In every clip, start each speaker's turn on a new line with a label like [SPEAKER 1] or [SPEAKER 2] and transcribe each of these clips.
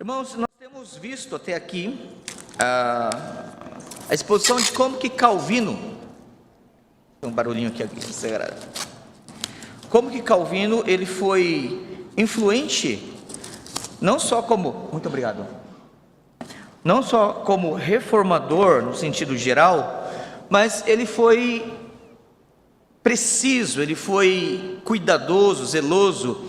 [SPEAKER 1] Irmãos, nós temos visto até aqui a exposição de como que Calvino, tem um barulhinho aqui, como que Calvino ele foi influente, não só como, muito obrigado, não só como reformador no sentido geral, mas ele foi preciso, ele foi cuidadoso, zeloso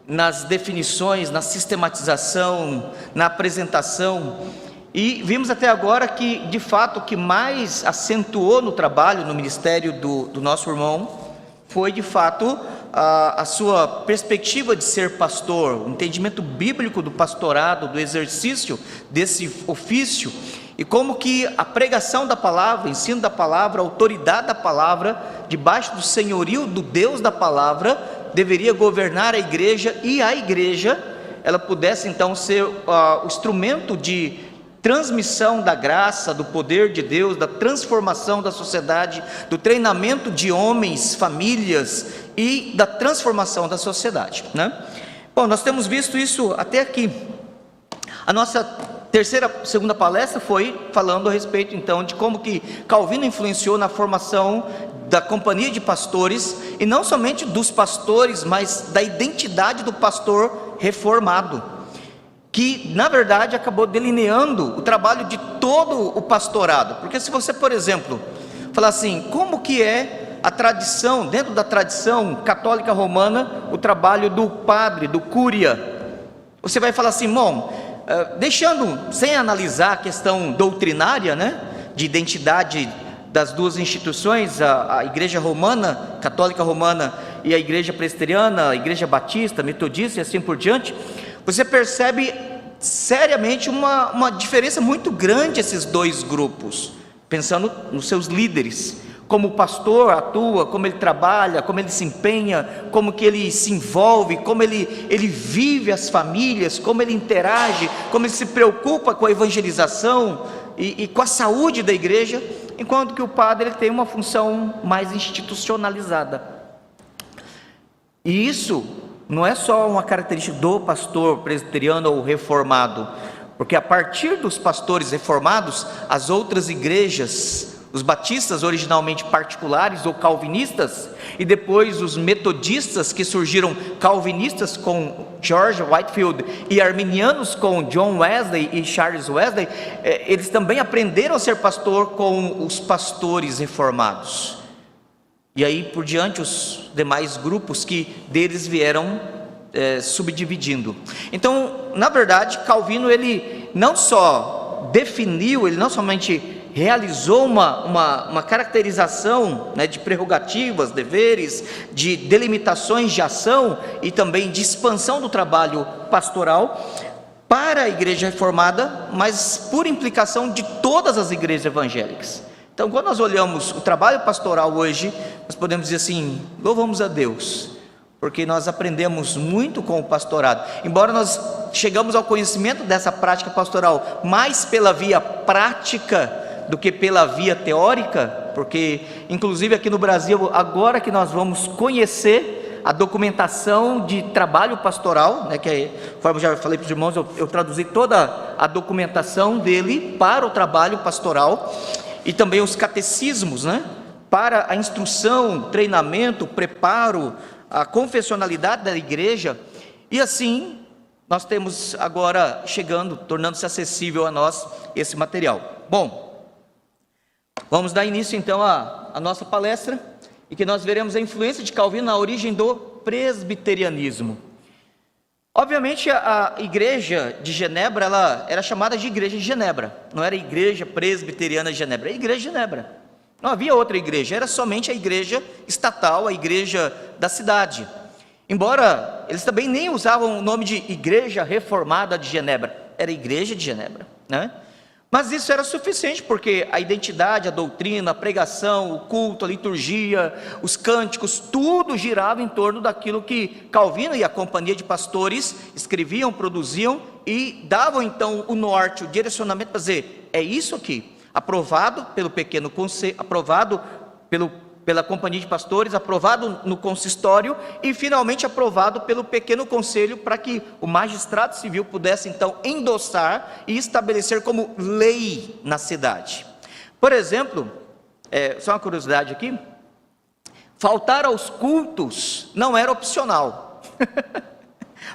[SPEAKER 1] nas definições, na sistematização, na apresentação, e vimos até agora que, de fato, o que mais acentuou no trabalho, no ministério do nosso irmão, foi, de fato, a sua perspectiva de ser pastor, o entendimento bíblico do pastorado, do exercício desse ofício, e como que a pregação da palavra, o ensino da palavra, a autoridade da palavra, debaixo do senhorio do Deus da palavra, deveria governar a igreja, e a igreja, ela pudesse então ser o instrumento de transmissão da graça, do poder de Deus, da transformação da sociedade, do treinamento de homens, famílias e da transformação da sociedade, né? Bom, nós temos visto isso até aqui. A nossa segunda palestra foi falando a respeito então de como que Calvino influenciou na formação da companhia de pastores, e não somente dos pastores, mas da identidade do pastor reformado, que na verdade acabou delineando o trabalho de todo o pastorado. Porque se você, por exemplo, falar assim, como que é a tradição, dentro da tradição católica romana, o trabalho do padre, do cúria, você vai falar assim, bom, deixando, sem analisar a questão doutrinária, né, de identidade das duas instituições, a igreja romana, católica romana, e a igreja presbiteriana, a igreja batista, metodista e assim por diante, você percebe seriamente uma diferença muito grande esses dois grupos, pensando nos seus líderes, como o pastor atua, como ele trabalha, como ele se empenha, como que ele se envolve, como ele vive as famílias, como ele interage, como ele se preocupa com a evangelização e com a saúde da igreja, enquanto que o padre ele tem uma função mais institucionalizada. E isso não é só uma característica do pastor presbiteriano ou reformado, porque a partir dos pastores reformados, as outras igrejas, os batistas originalmente particulares ou calvinistas, e depois os metodistas que surgiram calvinistas com George Whitefield e arminianos com John Wesley e Charles Wesley, eles também aprenderam a ser pastor com os pastores reformados. E aí por diante os demais grupos que deles vieram subdividindo. Então, na verdade, Calvino ele não só definiu, ele não somente realizou uma caracterização, né, de prerrogativas, deveres, de delimitações de ação e também de expansão do trabalho pastoral para a igreja reformada, mas por implicação de todas as igrejas evangélicas. Então, quando nós olhamos o trabalho pastoral hoje, nós podemos dizer assim, louvamos a Deus, porque nós aprendemos muito com o pastorado, embora nós chegamos ao conhecimento dessa prática pastoral mais pela via prática do que pela via teórica, porque inclusive aqui no Brasil, agora que nós vamos conhecer a documentação de trabalho pastoral, né, que é, conforme eu já falei para os irmãos, eu traduzi toda a documentação dele para o trabalho pastoral, e também os catecismos, né, para a instrução, treinamento, preparo, a confessionalidade da igreja, e assim nós temos agora chegando, tornando-se acessível a nós esse material. Bom, vamos dar início então à nossa palestra, e que nós veremos a influência de Calvino na origem do presbiterianismo. Obviamente a igreja de Genebra, ela era chamada de igreja de Genebra, não era a igreja presbiteriana de Genebra, era a igreja de Genebra. Não havia outra igreja, era somente a igreja estatal, a igreja da cidade. Embora eles também nem usavam o nome de igreja reformada de Genebra, era a igreja de Genebra, né? Mas isso era suficiente, porque a identidade, a doutrina, a pregação, o culto, a liturgia, os cânticos, tudo girava em torno daquilo que Calvino e a companhia de pastores escreviam, produziam e davam então o norte, o direcionamento para dizer, é isso aqui, aprovado pelo pequeno conselho, aprovado pelo pela Companhia de Pastores, aprovado no consistório e finalmente aprovado pelo pequeno conselho, para que o magistrado civil pudesse então endossar e estabelecer como lei na cidade. Por exemplo, só uma curiosidade aqui, faltar aos cultos não era opcional.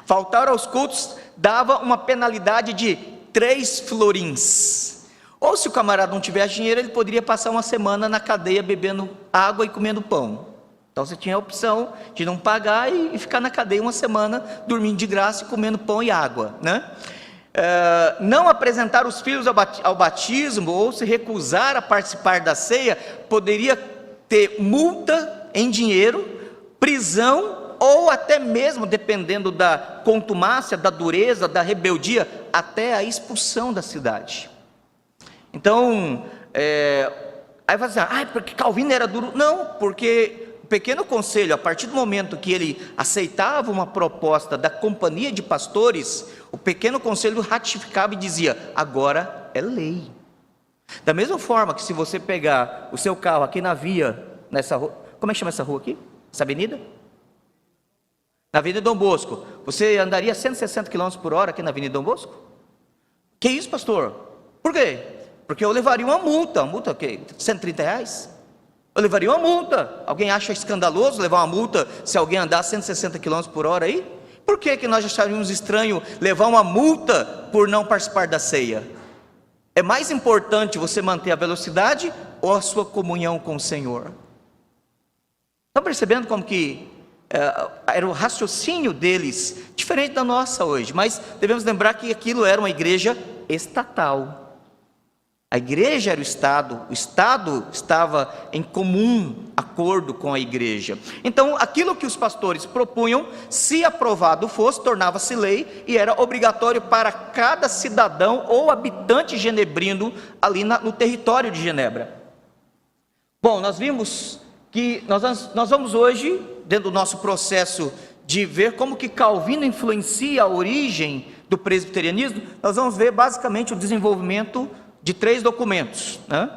[SPEAKER 1] Faltar aos cultos dava uma penalidade de 3 florins. Ou se o camarada não tivesse dinheiro, ele poderia passar uma semana na cadeia bebendo água e comendo pão. Então você tinha a opção de não pagar e ficar na cadeia uma semana, dormindo de graça e comendo pão e água, né? Não apresentar os filhos ao batismo ou se recusar a participar da ceia, poderia ter multa em dinheiro, prisão ou até mesmo, dependendo da contumácia, da dureza, da rebeldia, até a expulsão da cidade. Então, aí vai dizer, porque Calvino era duro. Não, porque o pequeno conselho, a partir do momento que ele aceitava uma proposta da Companhia de Pastores, o pequeno conselho ratificava e dizia, agora é lei. Da mesma forma que se você pegar o seu carro aqui na via, nessa rua, como é que chama essa rua aqui? Essa avenida? Na Avenida Dom Bosco, você andaria 160 km por hora aqui na Avenida Dom Bosco? Que isso, pastor? Por quê? Porque eu levaria uma multa o quê? 130 reais? Eu levaria uma multa. Alguém acha escandaloso levar uma multa se alguém andar 160 km por hora aí? Por que nós acharíamos estranho levar uma multa por não participar da ceia? É mais importante você manter a velocidade ou a sua comunhão com o Senhor? Estão percebendo como que era o raciocínio deles, diferente da nossa hoje, mas devemos lembrar que aquilo era uma igreja estatal. A igreja era o Estado estava em comum acordo com a igreja. Então, aquilo que os pastores propunham, se aprovado fosse, tornava-se lei e era obrigatório para cada cidadão ou habitante genebrino ali no território de Genebra. Bom, nós vimos que nós vamos hoje, dentro do nosso processo de ver como que Calvino influencia a origem do presbiterianismo, nós vamos ver basicamente o desenvolvimento de 3 documentos, né?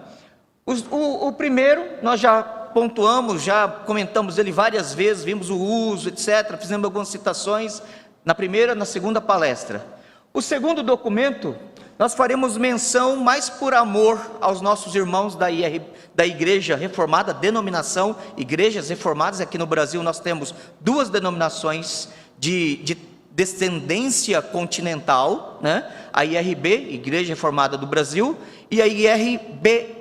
[SPEAKER 1] O primeiro, nós já pontuamos, já comentamos ele várias vezes, vimos o uso, etc., fizemos algumas citações na primeira, na segunda palestra. O segundo documento, nós faremos menção mais por amor aos nossos irmãos da Igreja Reformada, denominação Igrejas Reformadas. Aqui no Brasil nós temos 2 denominações de descendência continental, né? A IRB, Igreja Reformada do Brasil, e a IRLB,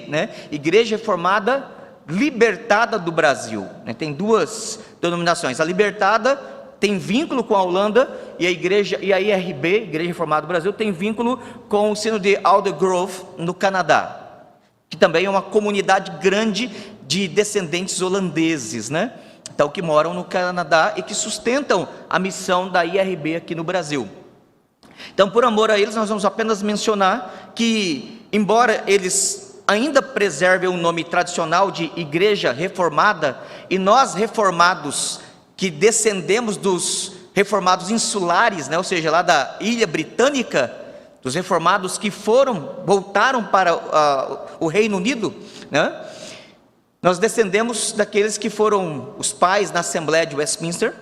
[SPEAKER 1] né? Igreja Reformada Libertada do Brasil, né? Tem 2 denominações. A Libertada tem vínculo com a Holanda, e a IRB, Igreja Reformada do Brasil, tem vínculo com o sino de Aldergrove, no Canadá, que também é uma comunidade grande de descendentes holandeses, né? Então, que moram no Canadá e que sustentam a missão da IRB aqui no Brasil. Então, por amor a eles, nós vamos apenas mencionar que, embora eles ainda preservem o nome tradicional de Igreja Reformada, e nós reformados, que descendemos dos reformados insulares, né, ou seja, lá da Ilha Britânica, dos reformados que voltaram para o Reino Unido, né? Nós descendemos daqueles que foram os pais na Assembleia de Westminster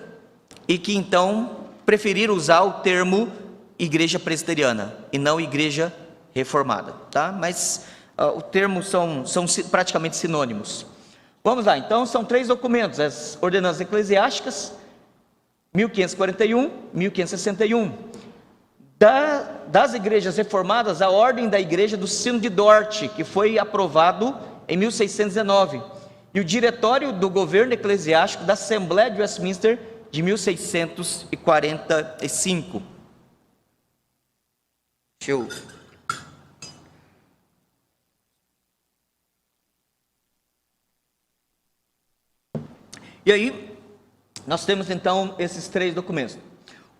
[SPEAKER 1] e que então preferiram usar o termo Igreja Presbiteriana e não Igreja Reformada, tá? Mas o termo são praticamente sinônimos. Vamos lá, então são 3 documentos: as ordenanças eclesiásticas, 1541, 1561. Das igrejas reformadas, a ordem da igreja do Sino de Dort, que foi aprovado em 1619, e o diretório do governo eclesiástico da Assembleia de Westminster, de 1645. E aí, nós temos então esses 3 documentos. O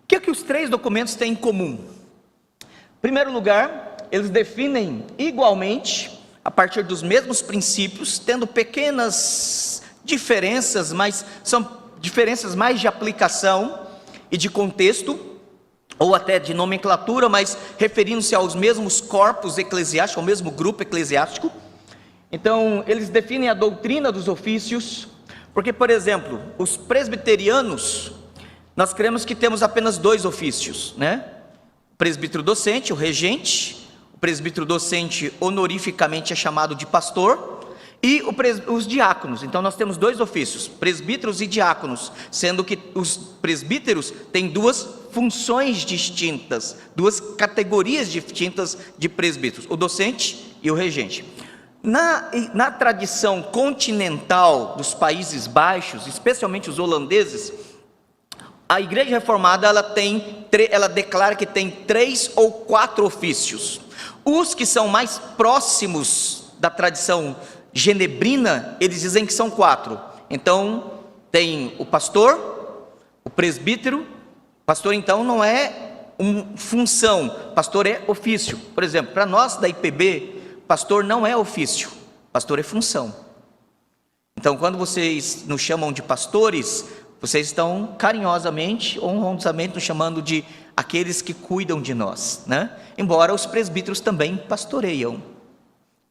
[SPEAKER 1] que os 3 documentos têm em comum? Em primeiro lugar, eles definem igualmente, a partir dos mesmos princípios, tendo pequenas diferenças, mas são diferenças mais de aplicação e de contexto, ou até de nomenclatura, mas referindo-se aos mesmos corpos eclesiásticos, ao mesmo grupo eclesiástico. Então, eles definem a doutrina dos ofícios, porque, por exemplo, os presbiterianos, nós cremos que temos apenas 2 ofícios, né? O presbítero docente, o regente. O presbítero docente honorificamente é chamado de pastor, e os diáconos. Então nós temos 2 ofícios, presbíteros e diáconos, sendo que os presbíteros têm 2 funções distintas, 2 categorias distintas de presbíteros, o docente e o regente. Na tradição continental dos Países Baixos, especialmente os holandeses, a Igreja Reformada ela declara que tem 3 ou 4 ofícios. Os que são mais próximos da tradição genebrina, eles dizem que são 4. Então, tem o pastor, o presbítero. Pastor, então, não é função, pastor é ofício. Por exemplo, para nós da IPB, pastor não é ofício, pastor é função. Então, quando vocês nos chamam de pastores, vocês estão carinhosamente, honrosamente nos chamando de aqueles que cuidam de nós, né? Embora os presbíteros também pastoreiam.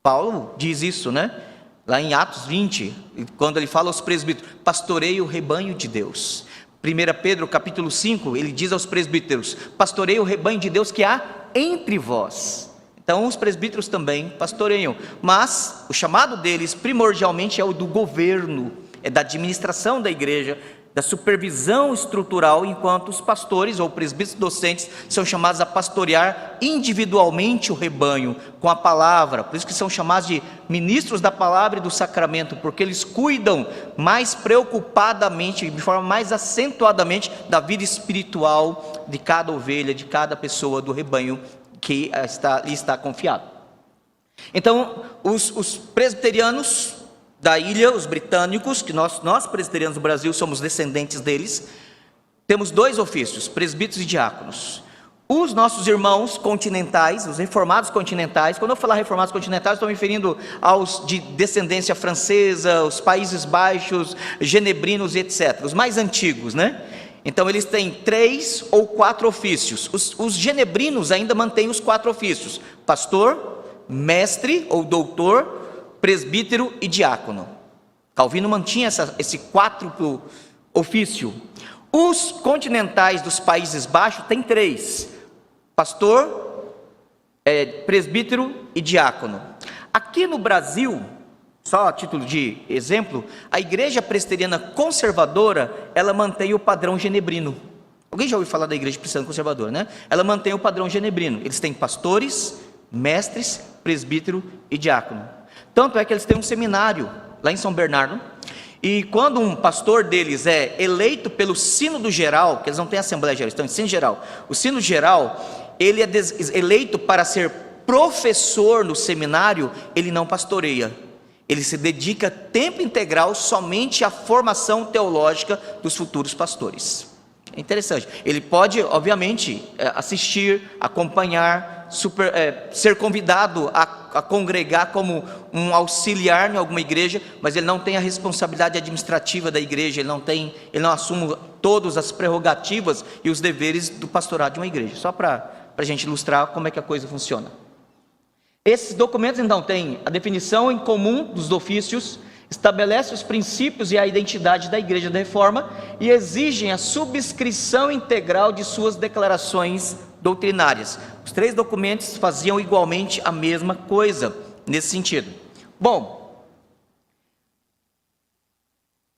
[SPEAKER 1] Paulo diz isso, né? Lá em Atos 20, quando ele fala aos presbíteros, pastoreia o rebanho de Deus. 1 Pedro capítulo 5, ele diz aos presbíteros, pastoreia o rebanho de Deus que há entre vós. Então os presbíteros também pastoreiam, mas o chamado deles primordialmente é o do governo, é da administração da igreja, da supervisão estrutural, enquanto os pastores ou presbíteros docentes são chamados a pastorear individualmente o rebanho com a palavra. Por isso que são chamados de ministros da palavra e do sacramento, porque eles cuidam mais preocupadamente, de forma mais acentuadamente, da vida espiritual de cada ovelha, de cada pessoa do rebanho que lhe está confiado. Então, os presbiterianos da ilha, os britânicos, que nós presbiterianos do Brasil somos descendentes deles, temos 2 ofícios, presbíteros e diáconos. Os nossos irmãos continentais, os reformados continentais, quando eu falar reformados continentais, estou me referindo aos de descendência francesa, os Países Baixos, genebrinos e etc., os mais antigos, né? Então eles têm 3 ou 4 ofícios. Os genebrinos ainda mantêm os 4 ofícios: pastor, mestre ou doutor, presbítero e diácono. Calvino mantinha esse 4 ofício. Os continentais dos Países Baixos têm 3: pastor, presbítero e diácono. Aqui no Brasil, só a título de exemplo, a igreja presbiteriana conservadora, ela mantém o padrão genebrino. Alguém já ouviu falar da igreja presbiteriana conservadora, né? Ela mantém o padrão genebrino. Eles têm pastores, mestres, presbítero e diácono. Tanto é que eles têm um seminário lá em São Bernardo, e quando um pastor deles é eleito pelo sínodo geral, que eles não têm assembleia geral, eles estão em sínodo geral, o sínodo geral, ele é eleito para ser professor no seminário, ele não pastoreia, ele se dedica tempo integral somente à formação teológica dos futuros pastores. É interessante, ele pode obviamente assistir, acompanhar, ser convidado a congregar como um auxiliar em alguma igreja, mas ele não tem a responsabilidade administrativa da igreja, ele não assume todas as prerrogativas e os deveres do pastorado de uma igreja, só para a gente ilustrar como é que a coisa funciona. Esses documentos então têm a definição em comum dos ofícios, estabelece os princípios e a identidade da Igreja da Reforma e exigem a subscrição integral de suas declarações doutrinárias. Os 3 documentos faziam igualmente a mesma coisa nesse sentido. Bom,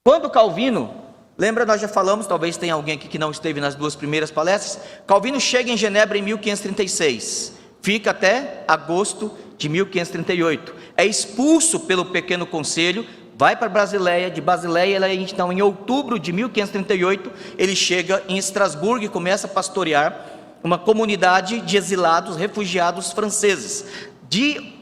[SPEAKER 1] quando Calvino, lembra, nós já falamos, talvez tenha alguém aqui que não esteve nas 2 primeiras palestras, Calvino chega em Genebra em 1536, fica até agosto de 1538, é expulso pelo Pequeno Conselho, vai para Basileia, de Basileia, então em outubro de 1538, ele chega em Estrasburgo e começa a pastorear uma comunidade de exilados, refugiados franceses. De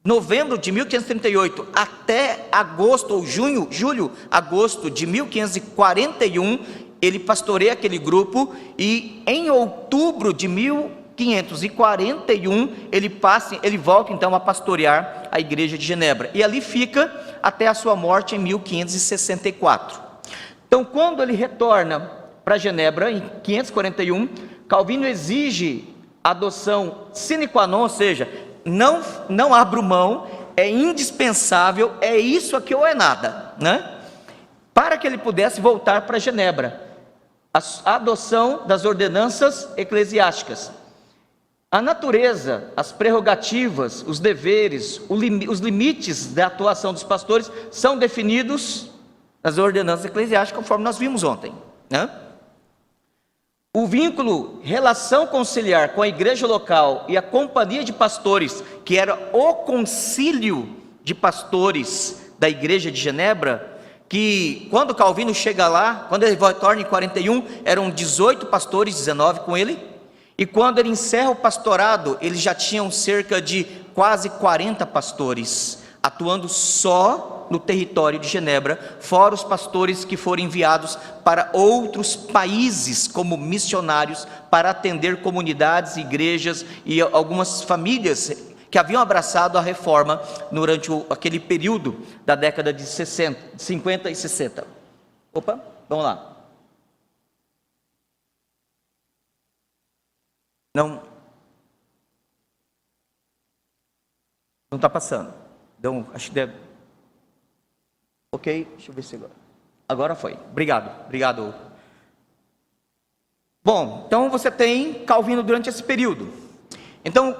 [SPEAKER 1] novembro de 1538 até agosto, ou julho, agosto de 1541, ele pastoreia aquele grupo, e em outubro de 1541, ele volta então a pastorear a igreja de Genebra, e ali fica até a sua morte em 1564. Então, quando ele retorna para Genebra, em 541, Calvino exige a adoção sine qua non, ou seja, não abro mão, é indispensável, é isso aqui ou é nada, né? Para que ele pudesse voltar para Genebra. A adoção das ordenanças eclesiásticas. A natureza, as prerrogativas, os deveres, os limites da atuação dos pastores são definidos nas ordenanças eclesiásticas, conforme nós vimos ontem, né? O vínculo, relação conciliar com a igreja local e a companhia de pastores, que era o concílio de pastores da igreja de Genebra, que quando Calvino chega lá, quando ele retorna em 41, eram 18 pastores, 19 com ele, e quando ele encerra o pastorado, eles já tinham cerca de quase 40 pastores, atuando só no território de Genebra, fora os pastores que foram enviados para outros países como missionários, para atender comunidades, igrejas e algumas famílias que haviam abraçado a reforma durante aquele período da década de 50 e 60. Opa, vamos lá. Não está passando. Então, acho que deve... Ok, deixa eu ver se agora foi. Obrigado. Bom, então você tem Calvino durante esse período. Então,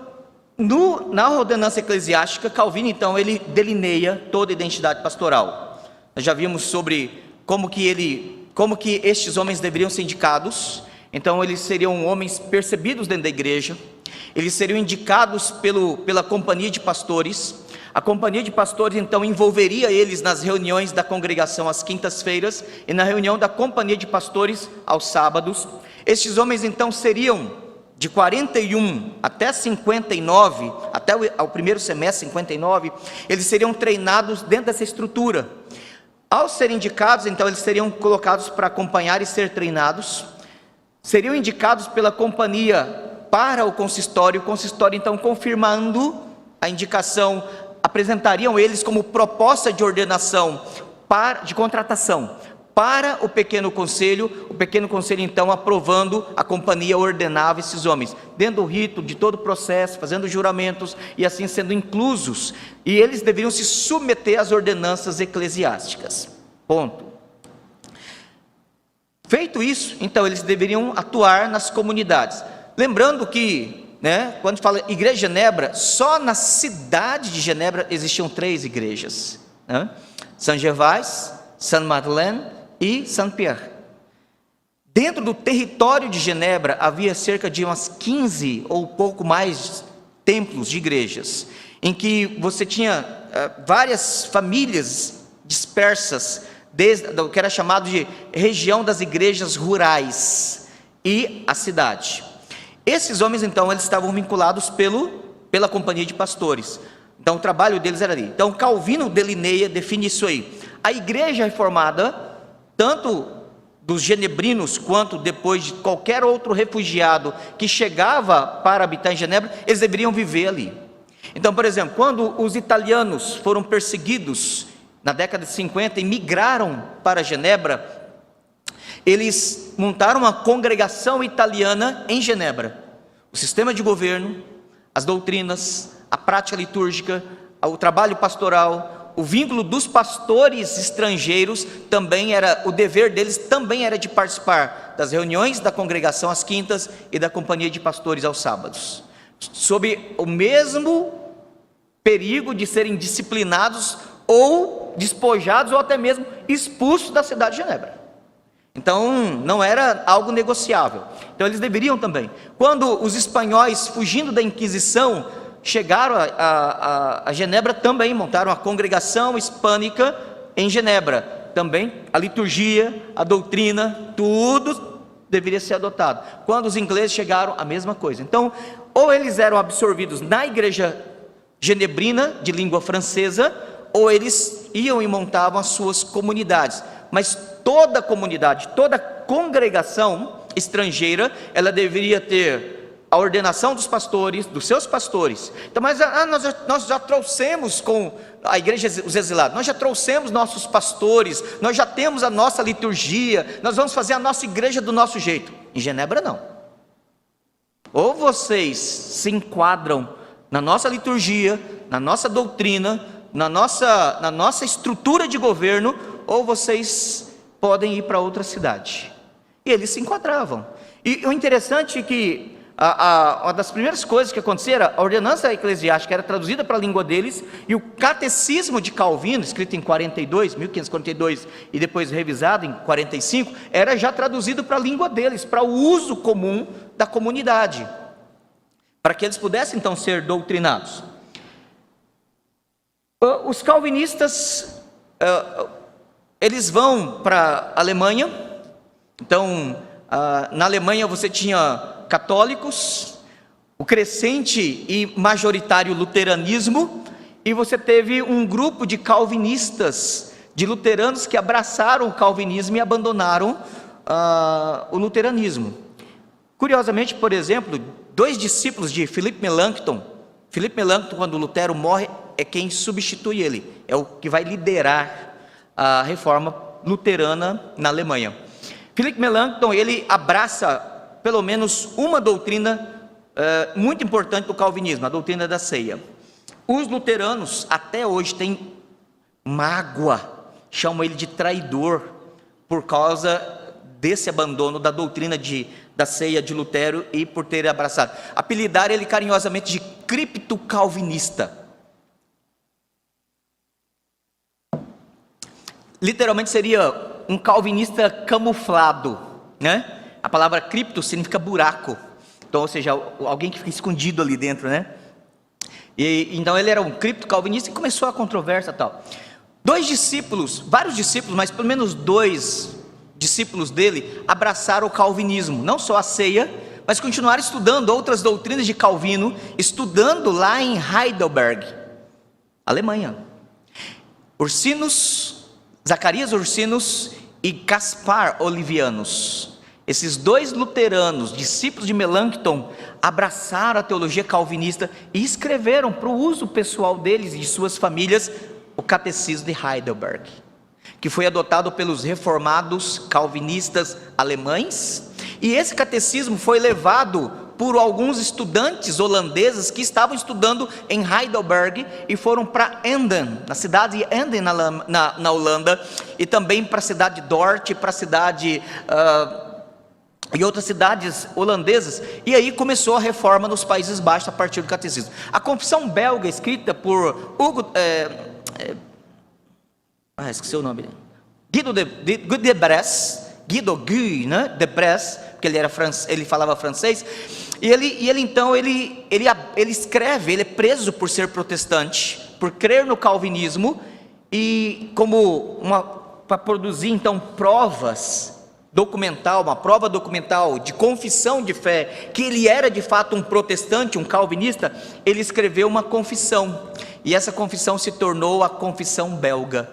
[SPEAKER 1] na ordenança eclesiástica, Calvino, então, ele delineia toda a identidade pastoral. Nós já vimos sobre como que estes homens deveriam ser indicados. Então, eles seriam homens percebidos dentro da igreja. Eles seriam indicados pela companhia de pastores. A companhia de pastores, então, envolveria eles nas reuniões da congregação às quintas-feiras e na reunião da companhia de pastores aos sábados. Estes homens, então, seriam de 41 até 59, até o primeiro semestre, 59, eles seriam treinados dentro dessa estrutura. Ao serem indicados, então, eles seriam colocados para acompanhar e ser treinados. Seriam indicados pela companhia para o consistório, então, confirmando a indicação, apresentariam eles como proposta de ordenação, de contratação, para o pequeno conselho, então, aprovando, a companhia ordenava esses homens, dentro do rito, de todo o processo, fazendo juramentos, e assim sendo inclusos, e eles deveriam se submeter às ordenanças eclesiásticas, ponto. Feito isso, então, eles deveriam atuar nas comunidades, lembrando que, quando fala igreja de Genebra, só na cidade de Genebra existiam 3 igrejas, Saint-Gervais, Sainte-Madeleine e Saint-Pierre. Dentro do território de Genebra havia cerca de umas 15 ou pouco mais templos de igrejas, em que você tinha várias famílias dispersas, desde o que era chamado de região das igrejas rurais e a cidade. Esses homens, então, eles estavam vinculados pela companhia de pastores. Então, o trabalho deles era ali. Então, Calvino define isso aí. A igreja reformada, tanto dos genebrinos, quanto depois de qualquer outro refugiado que chegava para habitar em Genebra, eles deveriam viver ali. Então, por exemplo, quando os italianos foram perseguidos na década de 50 e migraram para Genebra, eles montaram uma congregação italiana em Genebra. O sistema de governo, as doutrinas, a prática litúrgica, o trabalho pastoral, o vínculo dos pastores estrangeiros, o dever deles também era de participar das reuniões da congregação às quintas e da companhia de pastores aos sábados, sob o mesmo perigo de serem disciplinados ou despojados ou até mesmo expulsos da cidade de Genebra. Então, não era algo negociável. Então, eles deveriam também. Quando os espanhóis, fugindo da Inquisição, chegaram a Genebra, também montaram a congregação hispânica em Genebra. Também a liturgia, a doutrina, tudo deveria ser adotado. Quando os ingleses chegaram, a mesma coisa. Então, ou eles eram absorvidos na igreja genebrina, de língua francesa, ou eles iam e montavam as suas comunidades. Mas toda comunidade, toda congregação estrangeira, ela deveria ter a ordenação dos pastores, dos seus pastores. Então, mas nós já trouxemos com a igreja, os exilados, nós já trouxemos nossos pastores, nós já temos a nossa liturgia, nós vamos fazer a nossa igreja do nosso jeito. Em Genebra não. Ou vocês se enquadram na nossa liturgia, na nossa doutrina, na nossa estrutura de governo, ou vocês podem ir para outra cidade. E eles se enquadravam. E o interessante é que uma das primeiras coisas que acontecia era a ordenança eclesiástica era traduzida para a língua deles, e o catecismo de Calvino, escrito em 1542, e depois revisado em 45, era já traduzido para a língua deles, para o uso comum da comunidade, para que eles pudessem então ser doutrinados. Os calvinistas, eles vão para a Alemanha. Então, na Alemanha você tinha católicos, o crescente e majoritário luteranismo, e você teve um grupo de calvinistas, de luteranos que abraçaram o calvinismo e abandonaram o luteranismo. Curiosamente, por exemplo, 2 discípulos de Philippe Melanchthon, quando Lutero morre, é quem substitui ele, é o que vai liderar a reforma luterana na Alemanha. Philippe Melanchthon, ele abraça pelo menos uma doutrina muito importante do calvinismo, a doutrina da ceia. Os luteranos até hoje têm mágoa, chamam ele de traidor, por causa desse abandono da doutrina da ceia de Lutero e por ter abraçado. Apelidaram ele carinhosamente de cripto-calvinista. Literalmente seria um calvinista camuflado, né? A palavra cripto significa buraco, então, ou seja, alguém que fica escondido ali dentro, né? E então ele era um cripto calvinista e começou a controvérsia e tal. 2 discípulos, vários discípulos, mas pelo menos 2 discípulos dele abraçaram o calvinismo, não só a ceia, mas continuaram estudando outras doutrinas de Calvino, estudando lá em Heidelberg, Alemanha. Zacarias Ursinus e Caspar Olivianus. Esses 2 luteranos, discípulos de Melanchthon, abraçaram a teologia calvinista e escreveram para o uso pessoal deles e de suas famílias o Catecismo de Heidelberg, que foi adotado pelos reformados calvinistas alemães, e esse catecismo foi levado por alguns estudantes holandeses que estavam estudando em Heidelberg e foram para Emden, na cidade de Emden, na Holanda, e também para a cidade de Dort, para a cidade e outras cidades holandesas, e aí começou a reforma nos Países Baixos a partir do catecismo. A confissão belga, escrita por esqueci o nome, Guido de Bresse, né, de Bresse, porque ele falava francês, e ele então escreve, ele é preso por ser protestante, por crer no calvinismo, e para produzir então uma prova documental de confissão de fé, que ele era de fato um protestante, um calvinista, ele escreveu uma confissão, e essa confissão se tornou a confissão belga,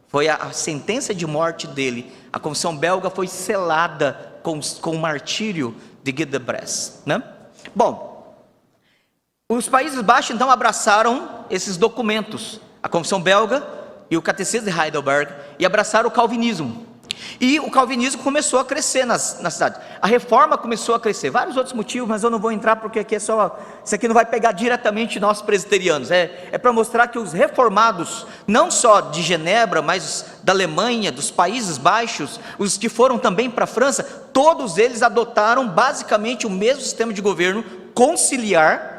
[SPEAKER 1] foi a sentença de morte dele. A confissão belga foi selada com o martírio de Guy de Bresse, né? Bom, os Países Baixos então abraçaram esses documentos, a confissão belga e o catecismo de Heidelberg, e abraçaram o calvinismo. E o calvinismo começou a crescer na cidade. A reforma começou a crescer. Vários outros motivos, mas eu não vou entrar porque aqui isso aqui não vai pegar diretamente nós presbiterianos. É para mostrar que os reformados, não só de Genebra, mas da Alemanha, dos Países Baixos, os que foram também para a França, todos eles adotaram basicamente o mesmo sistema de governo conciliar,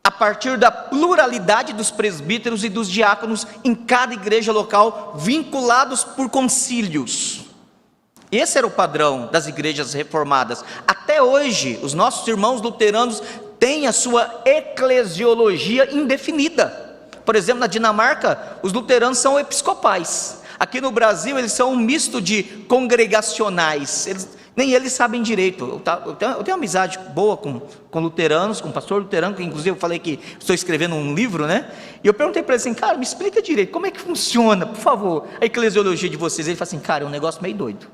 [SPEAKER 1] a partir da pluralidade dos presbíteros e dos diáconos em cada igreja local, vinculados por concílios. Esse era o padrão das igrejas reformadas. Até hoje, os nossos irmãos luteranos têm a sua eclesiologia indefinida. Por exemplo, na Dinamarca, os luteranos são episcopais. Aqui no Brasil, eles são um misto de congregacionais. Nem eles sabem direito. Eu tenho uma amizade boa com luteranos, com um pastor luterano, que inclusive eu falei que estou escrevendo um livro, né? E eu perguntei para ele assim, cara, me explica direito, como é que funciona, por favor, a eclesiologia de vocês? Ele falou assim, cara, é um negócio meio doido.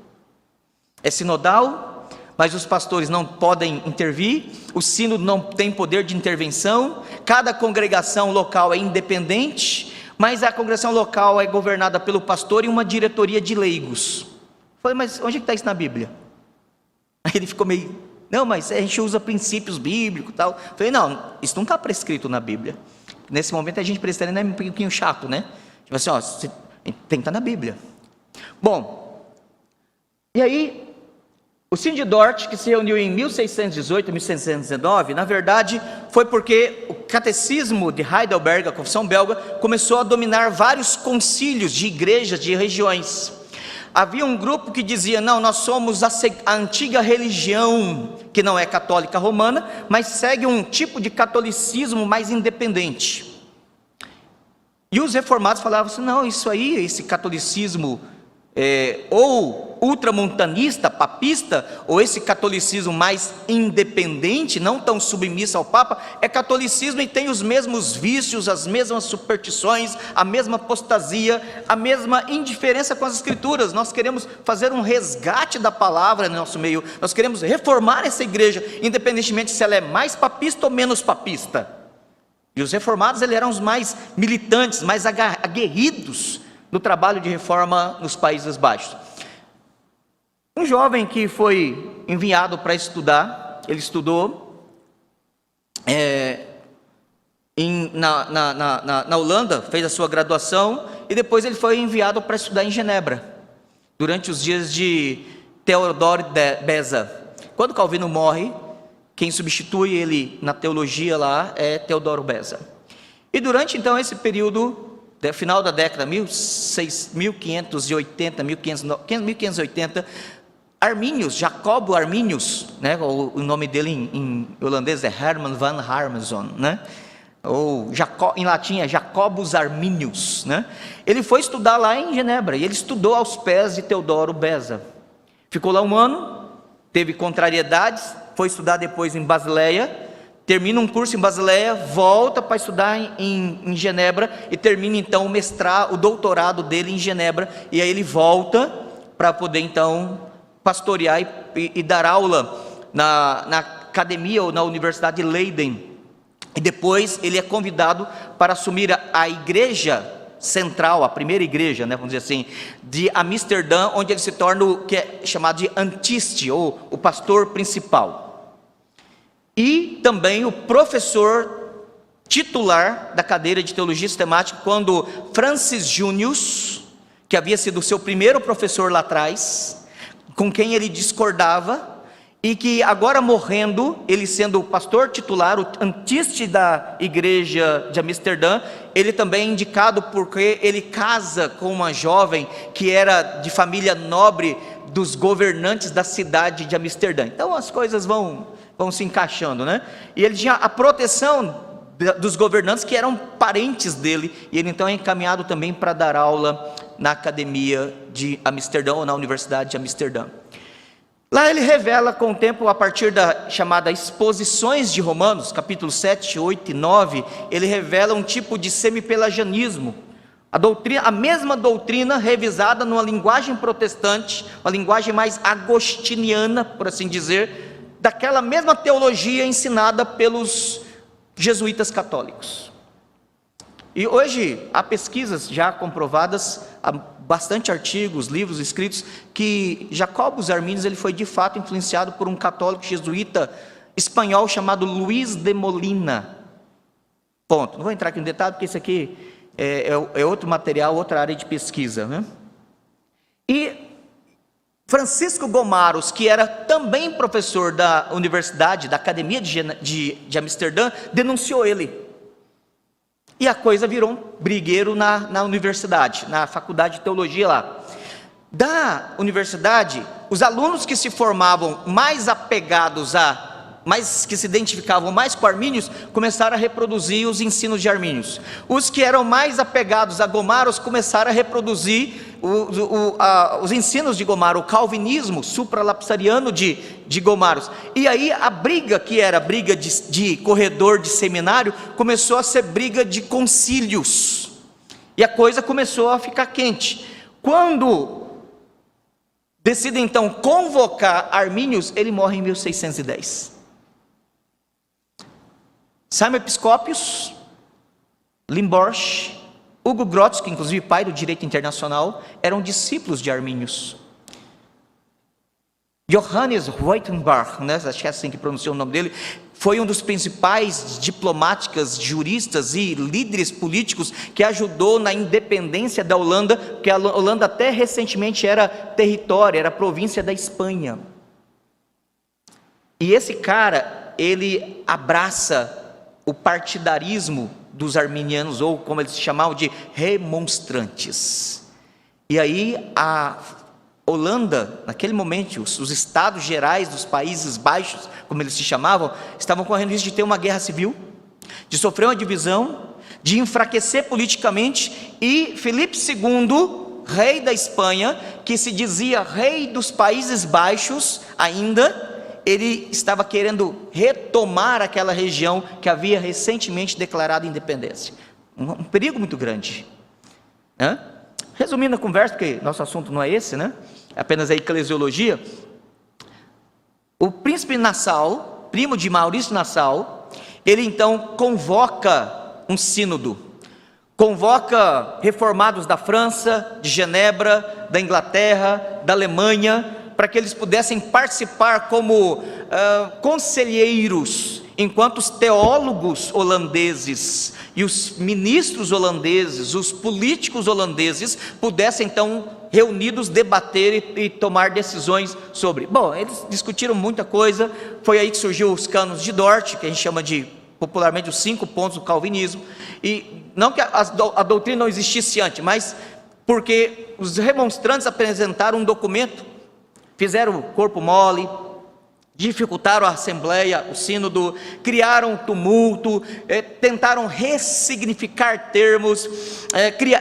[SPEAKER 1] É sinodal, mas os pastores não podem intervir, o sínodo não tem poder de intervenção, cada congregação local é independente, mas a congregação local é governada pelo pastor e uma diretoria de leigos. Eu falei, mas onde é que está isso na Bíblia? Aí ele ficou meio, não, mas a gente usa princípios bíblicos e tal. Eu falei, não, isso não está prescrito na Bíblia. Nesse momento a gente presbiteriano é um pouquinho chato, né? Tipo assim, ó, você tem que estar na Bíblia. Bom, e aí, o Cindy Dort, que se reuniu em 1618 e 1619, na verdade, foi porque o catecismo de Heidelberg, a confissão belga, começou a dominar vários concílios de igrejas, de regiões. Havia um grupo que dizia, não, nós somos a antiga religião, que não é católica romana, mas segue um tipo de catolicismo mais independente. E os reformados falavam assim, não, isso aí, esse catolicismo ou ultramontanista, papista, ou esse catolicismo mais independente, não tão submisso ao Papa, é catolicismo e tem os mesmos vícios, as mesmas superstições, a mesma apostasia, a mesma indiferença com as Escrituras. Nós queremos fazer um resgate da palavra no nosso meio, nós queremos reformar essa igreja, independentemente se ela é mais papista ou menos papista. E os reformados eram os mais militantes, mais aguerridos no trabalho de reforma nos Países Baixos. Um jovem que foi enviado para estudar, ele estudou na Holanda, fez a sua graduação, e depois ele foi enviado para estudar em Genebra, durante os dias de Theodor Beza. Quando Calvino morre, quem substitui ele na teologia lá é Teodoro Beza. E durante então esse período, final da década 1580, 1580, Arminius, Jacobo Arminius, né, o nome dele em holandês é Herman van Harmason, né, ou em latim é Jacobus Arminius, né, ele foi estudar lá em Genebra, e ele estudou aos pés de Teodoro Beza, ficou lá um ano, teve contrariedades, foi estudar depois em Basileia, termina um curso em Basileia, volta para estudar em Genebra, e termina então o doutorado dele em Genebra, e aí ele volta para poder então pastorear e dar aula na academia ou na Universidade de Leiden, e depois ele é convidado para assumir a igreja central, a primeira igreja, né, vamos dizer assim, de Amsterdã, onde ele se torna o que é chamado de antiste, ou o pastor principal. E também o professor titular da cadeira de teologia sistemática, quando Francis Junius, que havia sido o seu primeiro professor lá atrás, com quem ele discordava, e que agora morrendo, ele sendo o pastor titular, o antiste da igreja de Amsterdã, ele também é indicado porque ele casa com uma jovem que era de família nobre dos governantes da cidade de Amsterdã. Então as coisas vão se encaixando, né? E ele tinha a proteção dos governantes que eram parentes dele, e ele então é encaminhado também para dar aula na academia de Amsterdã, ou na Universidade de Amsterdã. Lá ele revela com o tempo, a partir da chamada Exposições de Romanos, capítulos 7, 8 e 9, ele revela um tipo de semipelagianismo, a mesma doutrina revisada numa linguagem protestante, uma linguagem mais agostiniana, por assim dizer, daquela mesma teologia ensinada pelos jesuítas católicos. E hoje há pesquisas já comprovadas, há bastante artigos, livros escritos, que Jacobus Arminius ele foi de fato influenciado por um católico jesuíta espanhol chamado Luís de Molina. Ponto. Não vou entrar aqui no detalhe, porque isso aqui é outro material, outra área de pesquisa, né? E Francisco Gomaros, que era também professor da universidade, da academia de Amsterdã, denunciou ele. E a coisa virou um brigueiro na universidade, na faculdade de teologia lá. Da universidade, os alunos que se formavam mais apegados que se identificavam mais com Arminius, começaram a reproduzir os ensinos de Arminius. Os que eram mais apegados a Gomaros começaram a reproduzir os ensinos de Gomaro, o calvinismo supralapsariano de Gomaros. E aí a briga, que era briga de corredor de seminário, começou a ser briga de concílios, e a coisa começou a ficar quente. Quando decidem então convocar Arminius, ele morre em 1610. Simon Episcopius, Limborch, Hugo Grotzky, inclusive pai do direito internacional, eram discípulos de Arminius. Johannes Reutenbach, né, acho que é assim que pronuncia o nome dele, foi um dos principais diplomáticos, juristas e líderes políticos que ajudou na independência da Holanda, porque a Holanda até recentemente era território, era província da Espanha. E esse cara, ele abraça o partidarismo dos arminianos, ou como eles se chamavam de remonstrantes. E aí a Holanda, naquele momento, os estados gerais dos Países Baixos, como eles se chamavam, estavam correndo risco de ter uma guerra civil, de sofrer uma divisão, de enfraquecer politicamente, e Filipe II, rei da Espanha, que se dizia rei dos Países Baixos ainda, ele estava querendo retomar aquela região que havia recentemente declarado independência. Um perigo muito grande, né? Resumindo a conversa, porque nosso assunto não é esse, né? É apenas a eclesiologia. O príncipe Nassau, primo de Maurício Nassau, ele então convoca um sínodo, convoca reformados da França, de Genebra, da Inglaterra, da Alemanha, para que eles pudessem participar como conselheiros, enquanto os teólogos holandeses e os ministros holandeses, os políticos holandeses, pudessem então reunidos debater e tomar decisões sobre. Bom, eles discutiram muita coisa, foi aí que surgiu os cânones de Dort, que a gente chama de popularmente os 5 pontos do calvinismo, e não que a doutrina não existisse antes, mas porque os remonstrantes apresentaram um documento, fizeram o corpo mole, dificultaram a assembleia, o sínodo, criaram tumulto, tentaram ressignificar termos,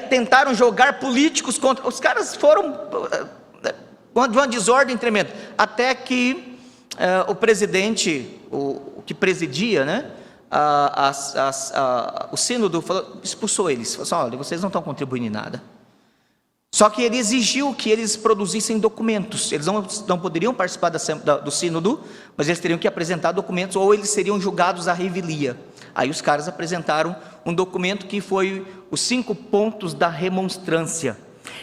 [SPEAKER 1] tentaram jogar políticos contra, os caras foram de uma desordem tremenda, até que o presidente, o que presidia, né, o sínodo expulsou eles, falou assim: olha, vocês não estão contribuindo em nada. Só que ele exigiu que eles produzissem documentos. Eles não poderiam participar do sínodo, mas eles teriam que apresentar documentos, ou eles seriam julgados à revelia. Aí os caras apresentaram um documento que foi os 5 pontos da remonstrância.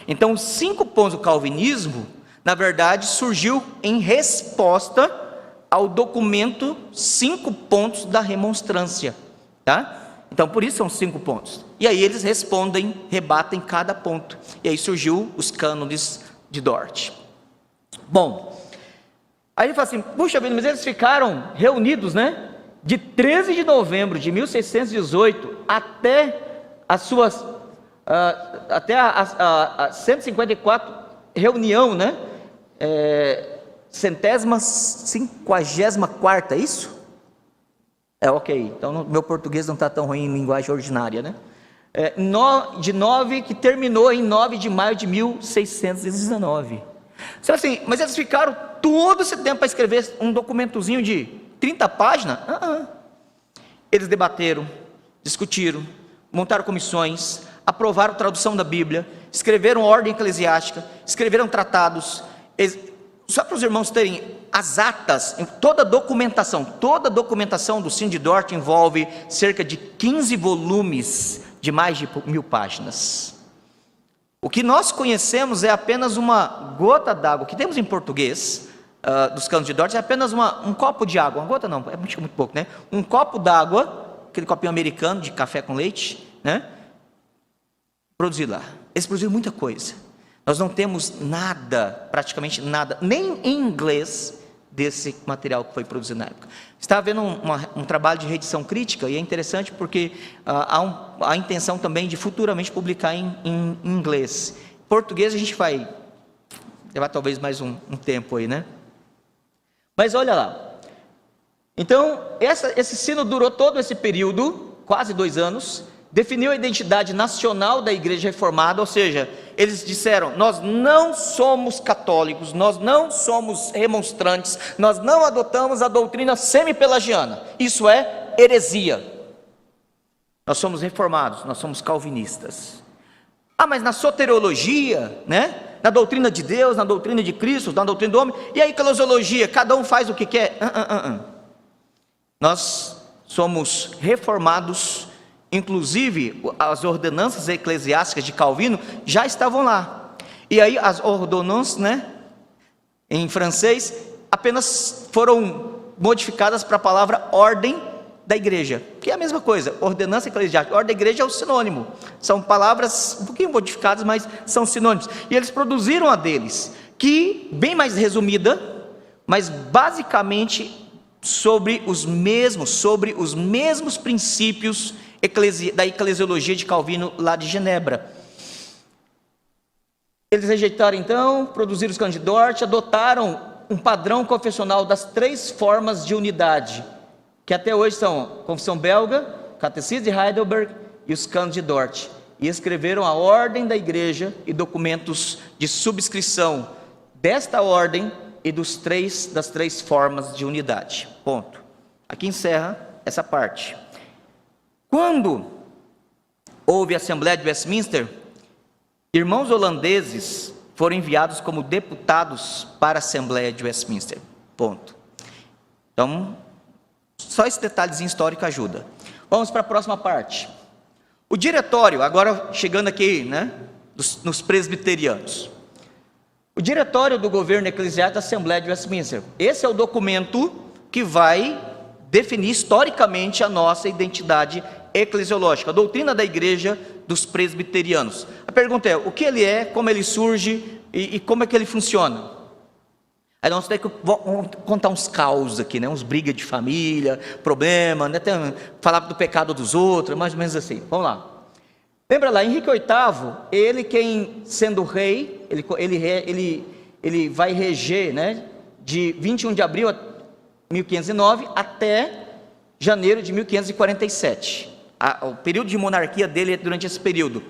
[SPEAKER 1] Então, os 5 pontos do calvinismo, na verdade, surgiu em resposta ao documento 5 pontos da remonstrância, tá? Então, por isso são 5 pontos. E aí eles respondem, rebatem cada ponto. E aí surgiu os cânones de Dort. Bom, aí ele fala assim: puxa vida, mas eles ficaram reunidos, né? De 13 de novembro de 1618 até as suas, até a 154 reunião, né? 154ª, é isso? Ok, então meu português não está tão ruim em linguagem ordinária, né? Que terminou em 9 de maio de 1619. Você assim, mas eles ficaram todo esse tempo para escrever um documentozinho de 30 páginas? Eles debateram, discutiram, montaram comissões, aprovaram tradução da Bíblia, escreveram ordem eclesiástica, escreveram tratados. Só para os irmãos terem as atas, toda a documentação do Sínodo de Dort envolve cerca de 15 volumes de mais de 1000 páginas. O que nós conhecemos é apenas uma gota d'água. O que temos em português dos cânones de Dort é apenas um copo de água. Uma gota não, é muito pouco, né? Um copo d'água, aquele copinho americano de café com leite, né? Produzido lá. Eles produziram muita coisa. Nós não temos nada, praticamente nada, nem em inglês, desse material que foi produzido na época. Está havendo um trabalho de reedição crítica, e é interessante porque há a intenção também de futuramente publicar em inglês. Em português a gente vai levar talvez mais um tempo aí, né? Mas olha lá. Então, esse sínodo durou todo esse período, quase 2 anos, definiu a identidade nacional da Igreja Reformada, ou seja, eles disseram: nós não somos católicos, nós não somos remonstrantes, nós não adotamos a doutrina semi-pelagiana, isso é heresia. Nós somos reformados, nós somos calvinistas. Mas na soteriologia, né? Na doutrina de Deus, na doutrina de Cristo, na doutrina do homem, e a eclesiologia, cada um faz o que quer. Nós somos reformados. Inclusive, as ordenanças eclesiásticas de Calvino já estavam lá. E aí, as ordonnances, né, em francês, apenas foram modificadas para a palavra ordem da igreja, que é a mesma coisa, ordenança eclesiástica. Ordem da igreja é o sinônimo, são palavras um pouquinho modificadas, mas são sinônimos, e eles produziram a deles, que bem mais resumida, mas basicamente sobre os mesmos princípios da eclesiologia de Calvino lá de Genebra. Eles rejeitaram então, produziram os Canos de Dort, adotaram um padrão confessional das 3 formas de unidade, que até hoje são Confissão Belga, Catecismo de Heidelberg e os Canos de Dort, e escreveram a ordem da igreja e documentos de subscrição desta ordem e das 3 formas de unidade. Ponto. Aqui encerra essa parte. Quando houve a Assembleia de Westminster, irmãos holandeses foram enviados como deputados para a Assembleia de Westminster. Ponto. Então, só esse detalhezinho histórico ajuda. Vamos para a próxima parte. O diretório, agora chegando aqui, né, nos presbiterianos. O diretório do governo eclesiástico da Assembleia de Westminster. Esse é o documento que vai definir historicamente a nossa identidade eclesiológica, a doutrina da igreja dos presbiterianos. A pergunta é, o que ele é, como ele surge e como é que ele funciona? Aí nós temos que contar uns causos aqui, né? Uns brigas de família, problema, né? Falar do pecado dos outros, mais ou menos assim. Vamos lá. Lembra lá, Henrique VIII, ele quem sendo rei, ele vai reger, né? De 21 de abril de 1509 até janeiro de 1547. O período de monarquia dele é durante esse período.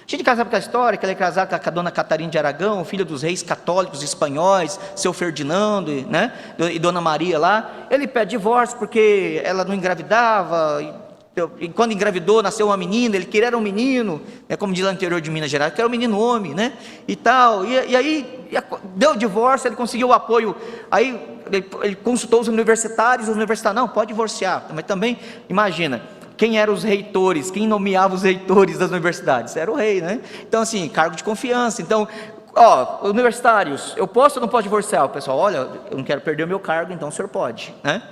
[SPEAKER 1] A gente casava com a história, que ele é casado com a dona Catarina de Aragão, filha dos reis católicos espanhóis, seu Ferdinando, né, e dona Maria lá. Ele pede divórcio porque ela não engravidava, e quando engravidou, nasceu uma menina, ele queria um menino, né, como diz lá no interior de Minas Gerais, que era um menino homem, né, e tal. E aí deu o divórcio, ele conseguiu o apoio, aí ele consultou os universitários não, pode divorciar, mas também, imagina, quem eram os reitores, quem nomeava os reitores das universidades? Era o rei, né? Então assim, cargo de confiança. Então, universitários, eu posso ou não posso divorciar? O pessoal, olha, eu não quero perder o meu cargo, então o senhor pode, né?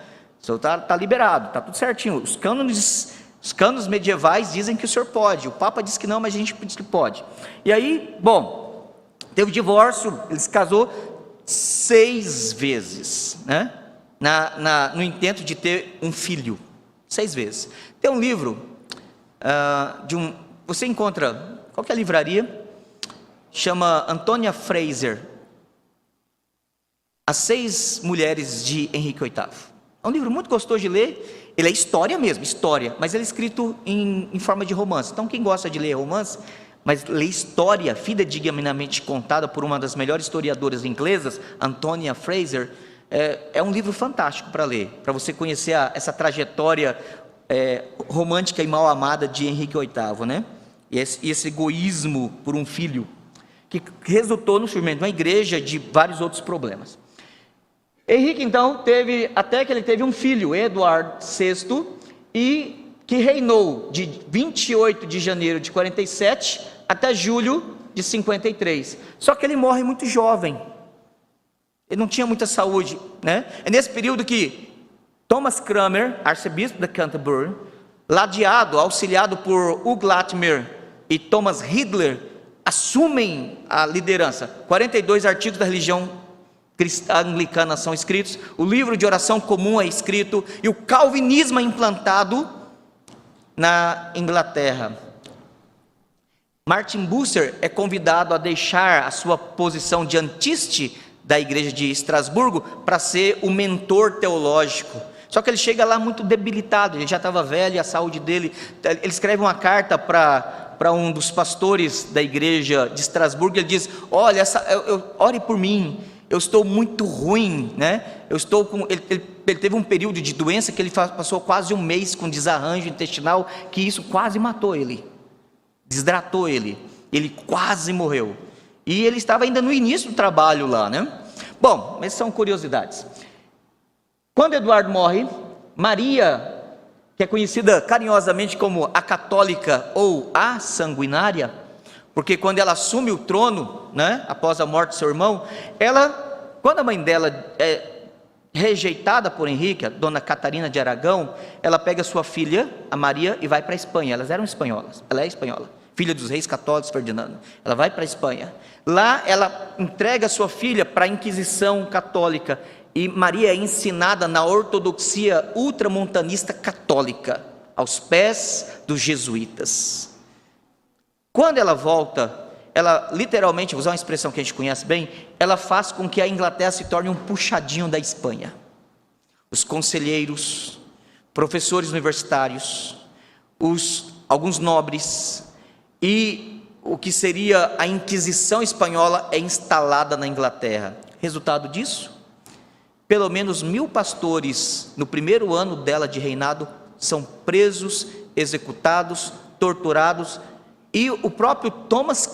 [SPEAKER 1] O senhor está liberado, está tudo certinho. Os cânones medievais dizem que o senhor pode, o Papa diz que não, mas a gente diz que pode. E aí, bom, teve divórcio, ele se casou 6 vezes, né? No intento de ter um filho, 6 vezes. Tem um livro, você encontra, qualquer livraria, chama Antônia Fraser, As 6 Mulheres de Henrique VIII. É um livro muito gostoso de ler, ele é história mesmo, história, mas ele é escrito em forma de romance. Então quem gosta de ler romance, mas ler história fidedignamente contada por uma das melhores historiadoras inglesas, Antônia Fraser, é um livro fantástico para ler, para você conhecer essa trajetória romântica e mal amada de Henrique VIII, né? E esse egoísmo por um filho, que resultou no surgimento de uma igreja de vários outros problemas. Henrique então até que ele teve um filho, Eduardo VI, e que reinou de 28 de janeiro de 47 até julho de 53. Só que ele morre muito jovem, ele não tinha muita saúde, né? É nesse período que Thomas Cranmer, arcebispo de Canterbury, ladeado, auxiliado por Hugh Latimer e Thomas Ridley, assumem a liderança. 42 artigos da religião anglicana são escritos, o livro de oração comum é escrito, e o calvinismo é implantado na Inglaterra. Martin Bucer é convidado a deixar a sua posição de antiste da igreja de Estrasburgo para ser o mentor teológico. Só que ele chega lá muito debilitado, ele já estava velho, a saúde dele. Ele escreve uma carta para um dos pastores da igreja de Estrasburgo, ele diz: olha, ore por mim, eu estou muito ruim, né? Ele teve um período de doença que ele passou quase um mês com desarranjo intestinal, que isso quase matou ele, desidratou ele quase morreu. E ele estava ainda no início do trabalho lá, né? Bom, essas são curiosidades. Quando Eduardo morre, Maria, que é conhecida carinhosamente como a católica ou a sanguinária, porque quando ela assume o trono, né, após a morte do seu irmão, quando a mãe dela rejeitada por Henrique, a dona Catarina de Aragão, ela pega sua filha, a Maria, e vai para a Espanha. Elas eram espanholas, ela é espanhola, filha dos reis católicos Ferdinando. Ela vai para a Espanha. Lá ela entrega sua filha para a Inquisição católica, e Maria é ensinada na ortodoxia ultramontanista católica, aos pés dos jesuítas. Quando ela volta, ela literalmente, vou usar uma expressão que a gente conhece bem, ela faz com que a Inglaterra se torne um puxadinho da Espanha. Os conselheiros, professores universitários, alguns nobres e o que seria a Inquisição espanhola é instalada na Inglaterra. Resultado disso? Pelo menos 1000 pastores no primeiro ano dela de reinado são presos, executados, torturados, e o próprio Thomas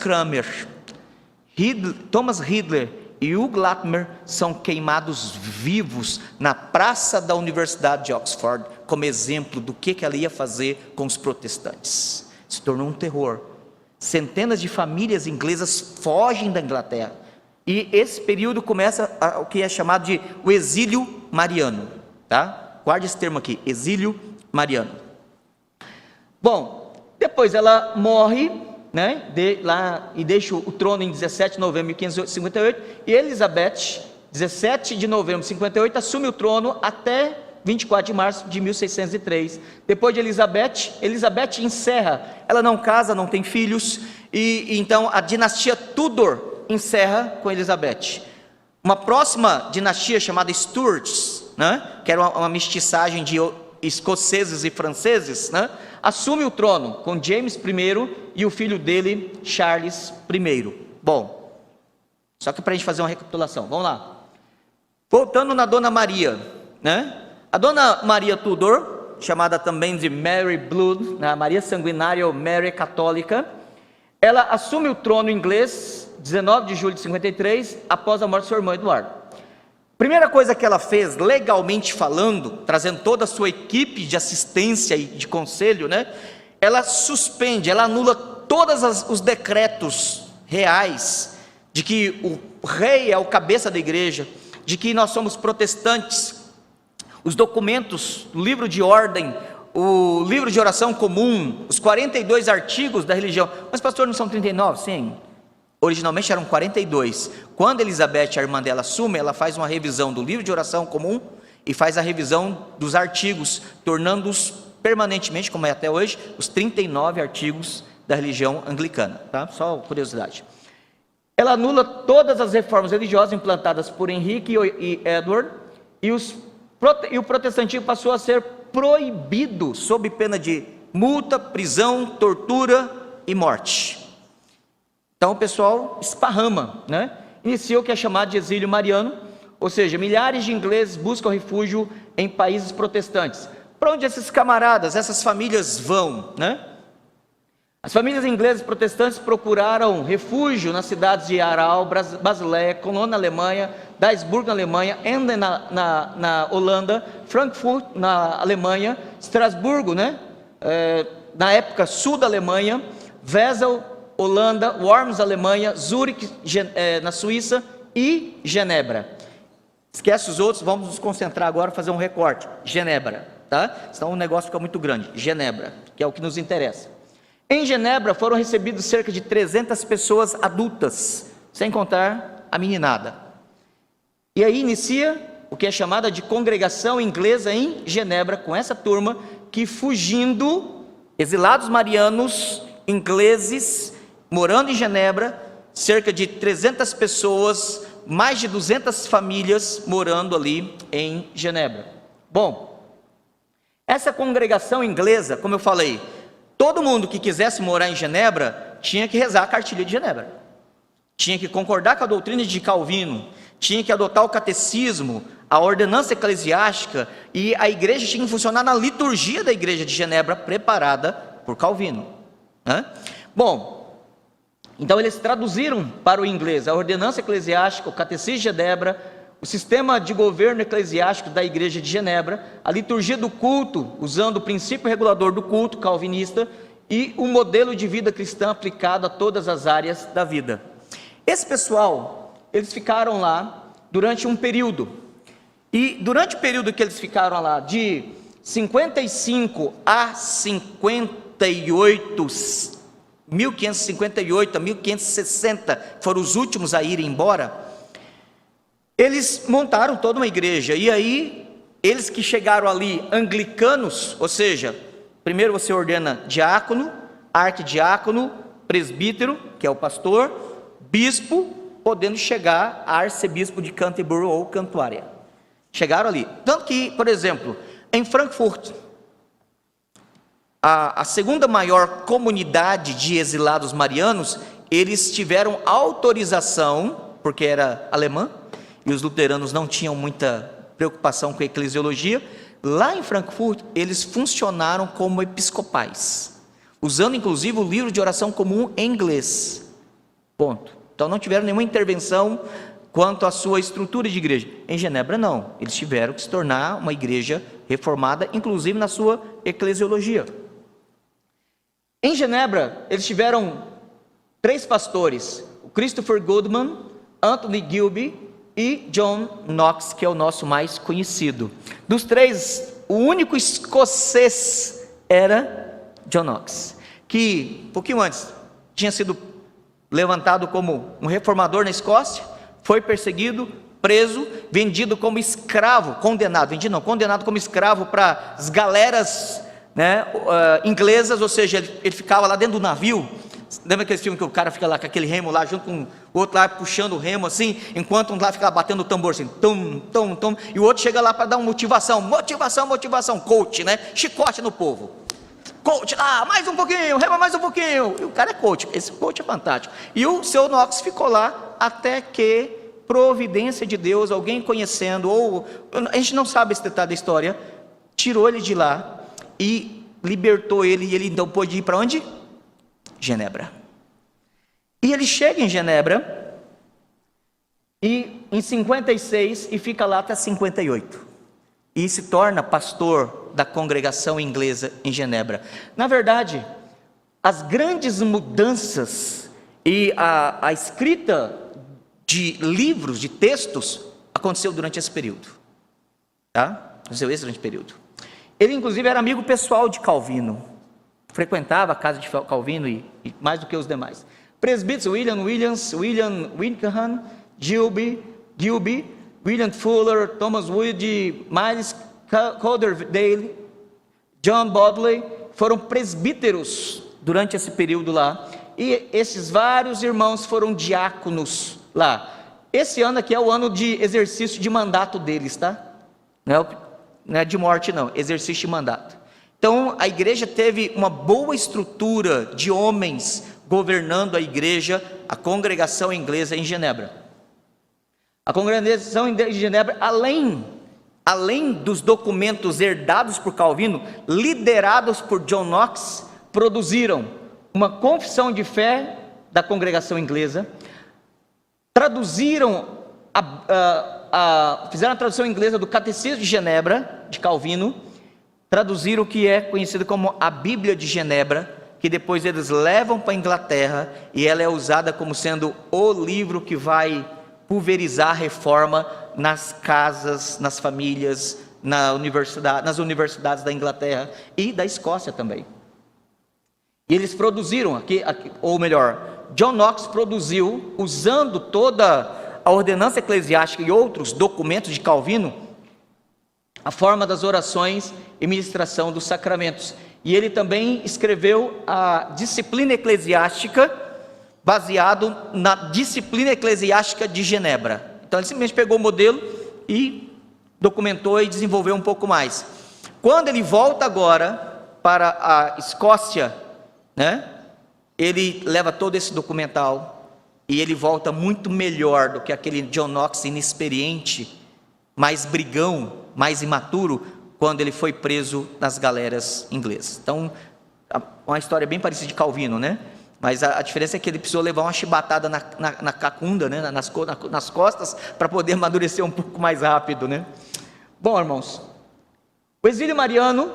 [SPEAKER 1] Ridler e Hugh Latimer são queimados vivos na praça da Universidade de Oxford, como exemplo do que ela ia fazer com os protestantes. Se tornou um terror. Centenas de famílias inglesas fogem da Inglaterra, e esse período começa o que é chamado de o exílio mariano, tá? Guarde esse termo aqui, exílio mariano. Bom, depois ela morre, né, e deixa o trono em 17 de novembro de 1558, e Elizabeth, 17 de novembro de 58, assume o trono até 24 de março de 1603. Depois de Elizabeth encerra, ela não casa, não tem filhos, e então a dinastia Tudor encerra com Elizabeth. Uma próxima dinastia chamada Stuarts, né, que era uma mestiçagem de escoceses e franceses, né, assume o trono com James I e o filho dele, Charles I. Bom, só que para a gente fazer uma recapitulação, vamos lá. Voltando na Dona Maria, né, a Dona Maria Tudor, chamada também de Mary Blood, né, Maria Sanguinária ou Mary Católica, ela assume o trono inglês 19 de julho de 53, após a morte de sua irmã Eduardo. Primeira coisa que ela fez, legalmente falando, trazendo toda a sua equipe de assistência e de conselho, né? Ela suspende, ela anula todos os decretos reais, de que o rei é o cabeça da igreja, de que nós somos protestantes, os documentos, o livro de ordem, o livro de oração comum, os 42 artigos da religião. Mas pastor, não são 39? Sim. Originalmente eram 42. Quando Elizabeth, a irmã dela, assume, ela faz uma revisão do livro de oração comum e faz a revisão dos artigos, tornando-os permanentemente, como é até hoje, os 39 artigos da religião anglicana, tá? Só curiosidade. Ela anula todas as reformas religiosas implantadas por Henrique e Edward, e o protestantismo passou a ser proibido sob pena de multa, prisão, tortura e morte. Então o pessoal esparrama, né? Inicia o que é chamado de exílio mariano, ou seja, milhares de ingleses buscam refúgio em países protestantes. Para onde esses camaradas, essas famílias vão, né? As famílias inglesas protestantes procuraram refúgio nas cidades de Aarau, Basileia, Cologne na Alemanha, Duisburg na Alemanha, Emden na Holanda, Frankfurt na Alemanha, Estrasburgo, né? Na época sul da Alemanha, Wesel, Holanda, Worms, Alemanha, Zurique, na Suíça e Genebra. Esquece os outros, vamos nos concentrar agora, fazer um recorte. Genebra, tá? Senão o negócio fica muito grande. Genebra, que é o que nos interessa. Em Genebra foram recebidos cerca de 300 pessoas adultas, sem contar a meninada. E aí inicia o que é chamada de congregação inglesa em Genebra, com essa turma que, fugindo, exilados marianos ingleses, morando em Genebra, cerca de 300 pessoas, mais de 200 famílias morando ali em Genebra. Bom, essa congregação inglesa, como eu falei, todo mundo que quisesse morar em Genebra tinha que rezar a cartilha de Genebra, tinha que concordar com a doutrina de Calvino, tinha que adotar o catecismo, a ordenança eclesiástica, e a igreja tinha que funcionar na liturgia da igreja de Genebra, preparada por Calvino, né? Bom, então eles traduziram para o inglês a ordenança eclesiástica, o catecismo de Genebra, o sistema de governo eclesiástico da igreja de Genebra, a liturgia do culto, usando o princípio regulador do culto calvinista, e o modelo de vida cristã aplicado a todas as áreas da vida. Esse pessoal, eles ficaram lá durante um período, E durante o período que eles ficaram lá, de 55 a 58, 1558 a 1560, foram os últimos a irem embora, eles montaram toda uma igreja. E aí, eles que chegaram ali, anglicanos, ou seja, primeiro você ordena diácono, arquidiácono, presbítero, que é o pastor, bispo, podendo chegar a arcebispo de Canterbury ou Cantuária. Chegaram ali. Tanto que, por exemplo, em Frankfurt, a segunda maior comunidade de exilados marianos, eles tiveram autorização, porque era alemã, e os luteranos não tinham muita preocupação com a eclesiologia. Lá em Frankfurt, eles funcionaram como episcopais, usando inclusive o livro de oração comum em inglês. Ponto. Então não tiveram nenhuma intervenção quanto à sua estrutura de igreja. Em Genebra não, eles tiveram que se tornar uma igreja reformada, inclusive na sua eclesiologia. Em Genebra, eles tiveram 3 pastores, o Christopher Goodman, Anthony Gilby e John Knox, que é o nosso mais conhecido. Dos 3, o único escocês era John Knox, que um pouquinho antes tinha sido levantado como um reformador na Escócia, foi perseguido, preso, vendido como escravo, condenado como escravo para as galeras, né, inglesas, ou seja, ele ficava lá dentro do navio. Lembra aquele filme que o cara fica lá com aquele remo lá, junto com o outro lá puxando o remo assim, enquanto um lá fica batendo o tambor assim, tum, tum, tum, e o outro chega lá para dar uma motivação, coach, né, chicote no povo. Coach, mais um pouquinho, rema mais um pouquinho. E o cara é coach, esse coach é fantástico. E o seu Knox ficou lá até que, providência de Deus, alguém conhecendo, ou a gente não sabe esse detalhe da história, tirou ele de lá e libertou ele, e ele então pôde ir para onde? Genebra. E ele chega em Genebra e em 56 e fica lá até 58. E se torna pastor da congregação inglesa em Genebra. Na verdade, as grandes mudanças e a escrita de livros, de textos, aconteceu durante esse período. Tá? Aconteceu durante esse período. Ele, inclusive, era amigo pessoal de Calvino. Frequentava a casa de Calvino e mais do que os demais. Presbíteros William Williams, William Wickham, Gilby, William Fuller, Thomas Wood, Miles Calderdale, John Bodley, foram presbíteros durante esse período lá, e esses vários irmãos foram diáconos lá. Esse ano aqui é o ano de exercício de mandato deles, tá? Não é de morte não, exercício de mandato. Então a igreja teve uma boa estrutura de homens governando a igreja, a congregação inglesa em Genebra. A congregação de Genebra, além dos documentos herdados por Calvino, liderados por John Knox, produziram uma confissão de fé da congregação inglesa, traduziram, fizeram a tradução inglesa do Catecismo de Genebra, de Calvino, traduziram o que é conhecido como a Bíblia de Genebra, que depois eles levam para a Inglaterra, e ela é usada como sendo o livro que vai pulverizar a reforma nas casas, nas famílias, nas universidades da Inglaterra e da Escócia também. E eles produziram, ou melhor, John Knox produziu, usando toda a ordenança eclesiástica e outros documentos de Calvino, a forma das orações e ministração dos sacramentos. E ele também escreveu a disciplina eclesiástica, baseado na disciplina eclesiástica de Genebra. Então ele simplesmente pegou o modelo e documentou e desenvolveu um pouco mais. Quando ele volta agora para a Escócia, né, ele leva todo esse documental e ele volta muito melhor do que aquele John Knox inexperiente, mais brigão, mais imaturo, quando ele foi preso nas galeras inglesas. Então, uma história bem parecida de Calvino, né? Mas a diferença é que ele precisou levar uma chibatada na cacunda, né? nas costas, para poder amadurecer um pouco mais rápido, né? Bom, irmãos, o exílio mariano,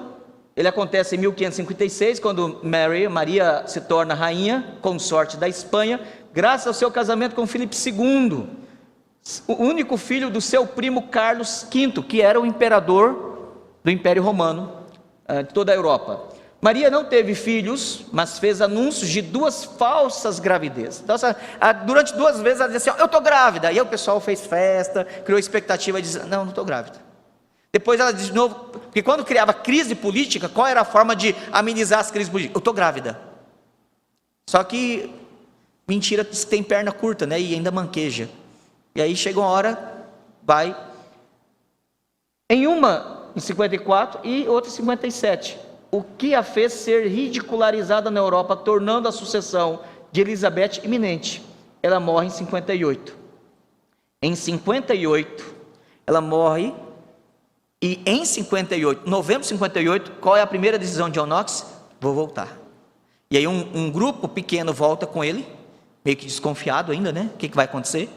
[SPEAKER 1] ele acontece em 1556, quando Maria se torna rainha, consorte da Espanha, graças ao seu casamento com Filipe II. o único filho do seu primo Carlos V, que era o imperador do Império Romano, de toda a Europa. Maria não teve filhos, mas fez anúncios de 2 falsas gravidezes. Então, durante 2 vezes ela disse assim: eu estou grávida. E aí o pessoal fez festa, criou expectativa e disse: não estou grávida. Depois ela disse de novo, porque quando criava crise política, qual era a forma de amenizar as crises políticas? Eu estou grávida. Só que mentira tem perna curta, né? E ainda manqueja. E aí chega uma hora, vai. Uma em 54 e outra em 57. O que a fez ser ridicularizada na Europa, tornando a sucessão de Elizabeth iminente. Ela morre em 58. Em 58, ela morre, e em 58, novembro de 58, qual é a primeira decisão de John Knox? Vou voltar. E aí um grupo pequeno volta com ele, meio que desconfiado ainda, né? O que vai acontecer?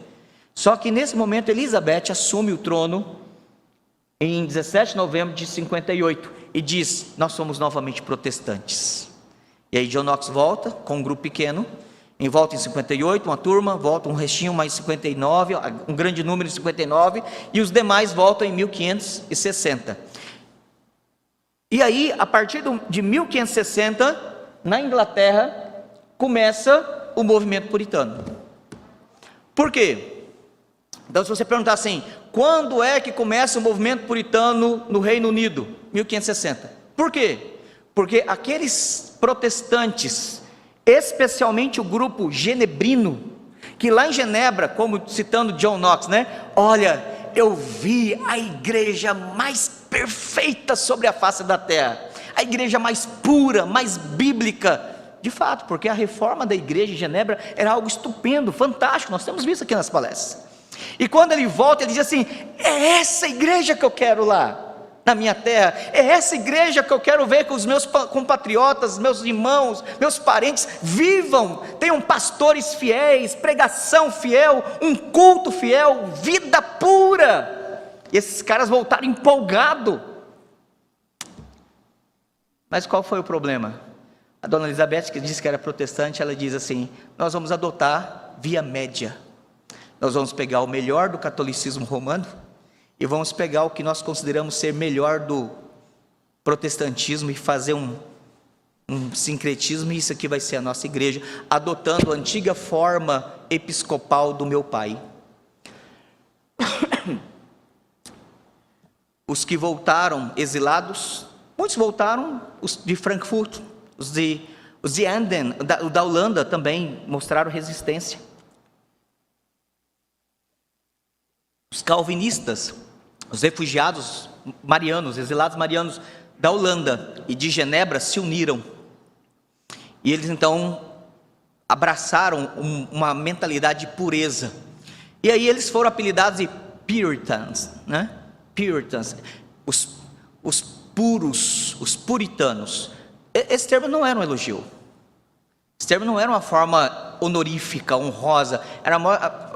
[SPEAKER 1] Só que nesse momento Elizabeth assume o trono em 17 de novembro de 58 e diz: nós somos novamente protestantes. E aí John Knox volta com um grupo pequeno, volta em 58, uma turma, volta um restinho mais em 59, um grande número em 59, e os demais voltam em 1560. E aí, a partir de 1560, na Inglaterra, começa o movimento puritano. Por quê? Então, se você perguntar assim, quando é que começa o movimento puritano no Reino Unido? 1560. Por quê? Porque aqueles protestantes, especialmente o grupo genebrino, que lá em Genebra, como citando John Knox, né? Olha, eu vi a igreja mais perfeita sobre a face da terra, a igreja mais pura, mais bíblica. De fato, porque a reforma da igreja de Genebra era algo estupendo, fantástico, nós temos visto aqui nas palestras. E quando ele volta, ele diz assim: é essa igreja que eu quero lá na minha terra, é essa igreja que eu quero ver que os meus compatriotas, meus irmãos, meus parentes vivam, tenham pastores fiéis, pregação fiel, um culto fiel, vida pura. E esses caras voltaram empolgados. Mas qual foi o problema? A dona Elizabeth, que disse que era protestante, ela diz assim: nós vamos adotar via média. Nós vamos pegar o melhor do catolicismo romano e vamos pegar o que nós consideramos ser melhor do protestantismo e fazer um sincretismo, e isso aqui vai ser a nossa igreja, adotando a antiga forma episcopal do meu pai. Os que voltaram exilados, muitos voltaram, os de Frankfurt, os de Anden, da Holanda também mostraram resistência. Os calvinistas, os refugiados marianos, exilados marianos da Holanda e de Genebra se uniram. E eles então abraçaram uma mentalidade de pureza. E aí eles foram apelidados de Puritans, né? Puritans, os puros, os puritanos. Esse termo não era um elogio. Esse termo não era uma forma honorífica, honrosa.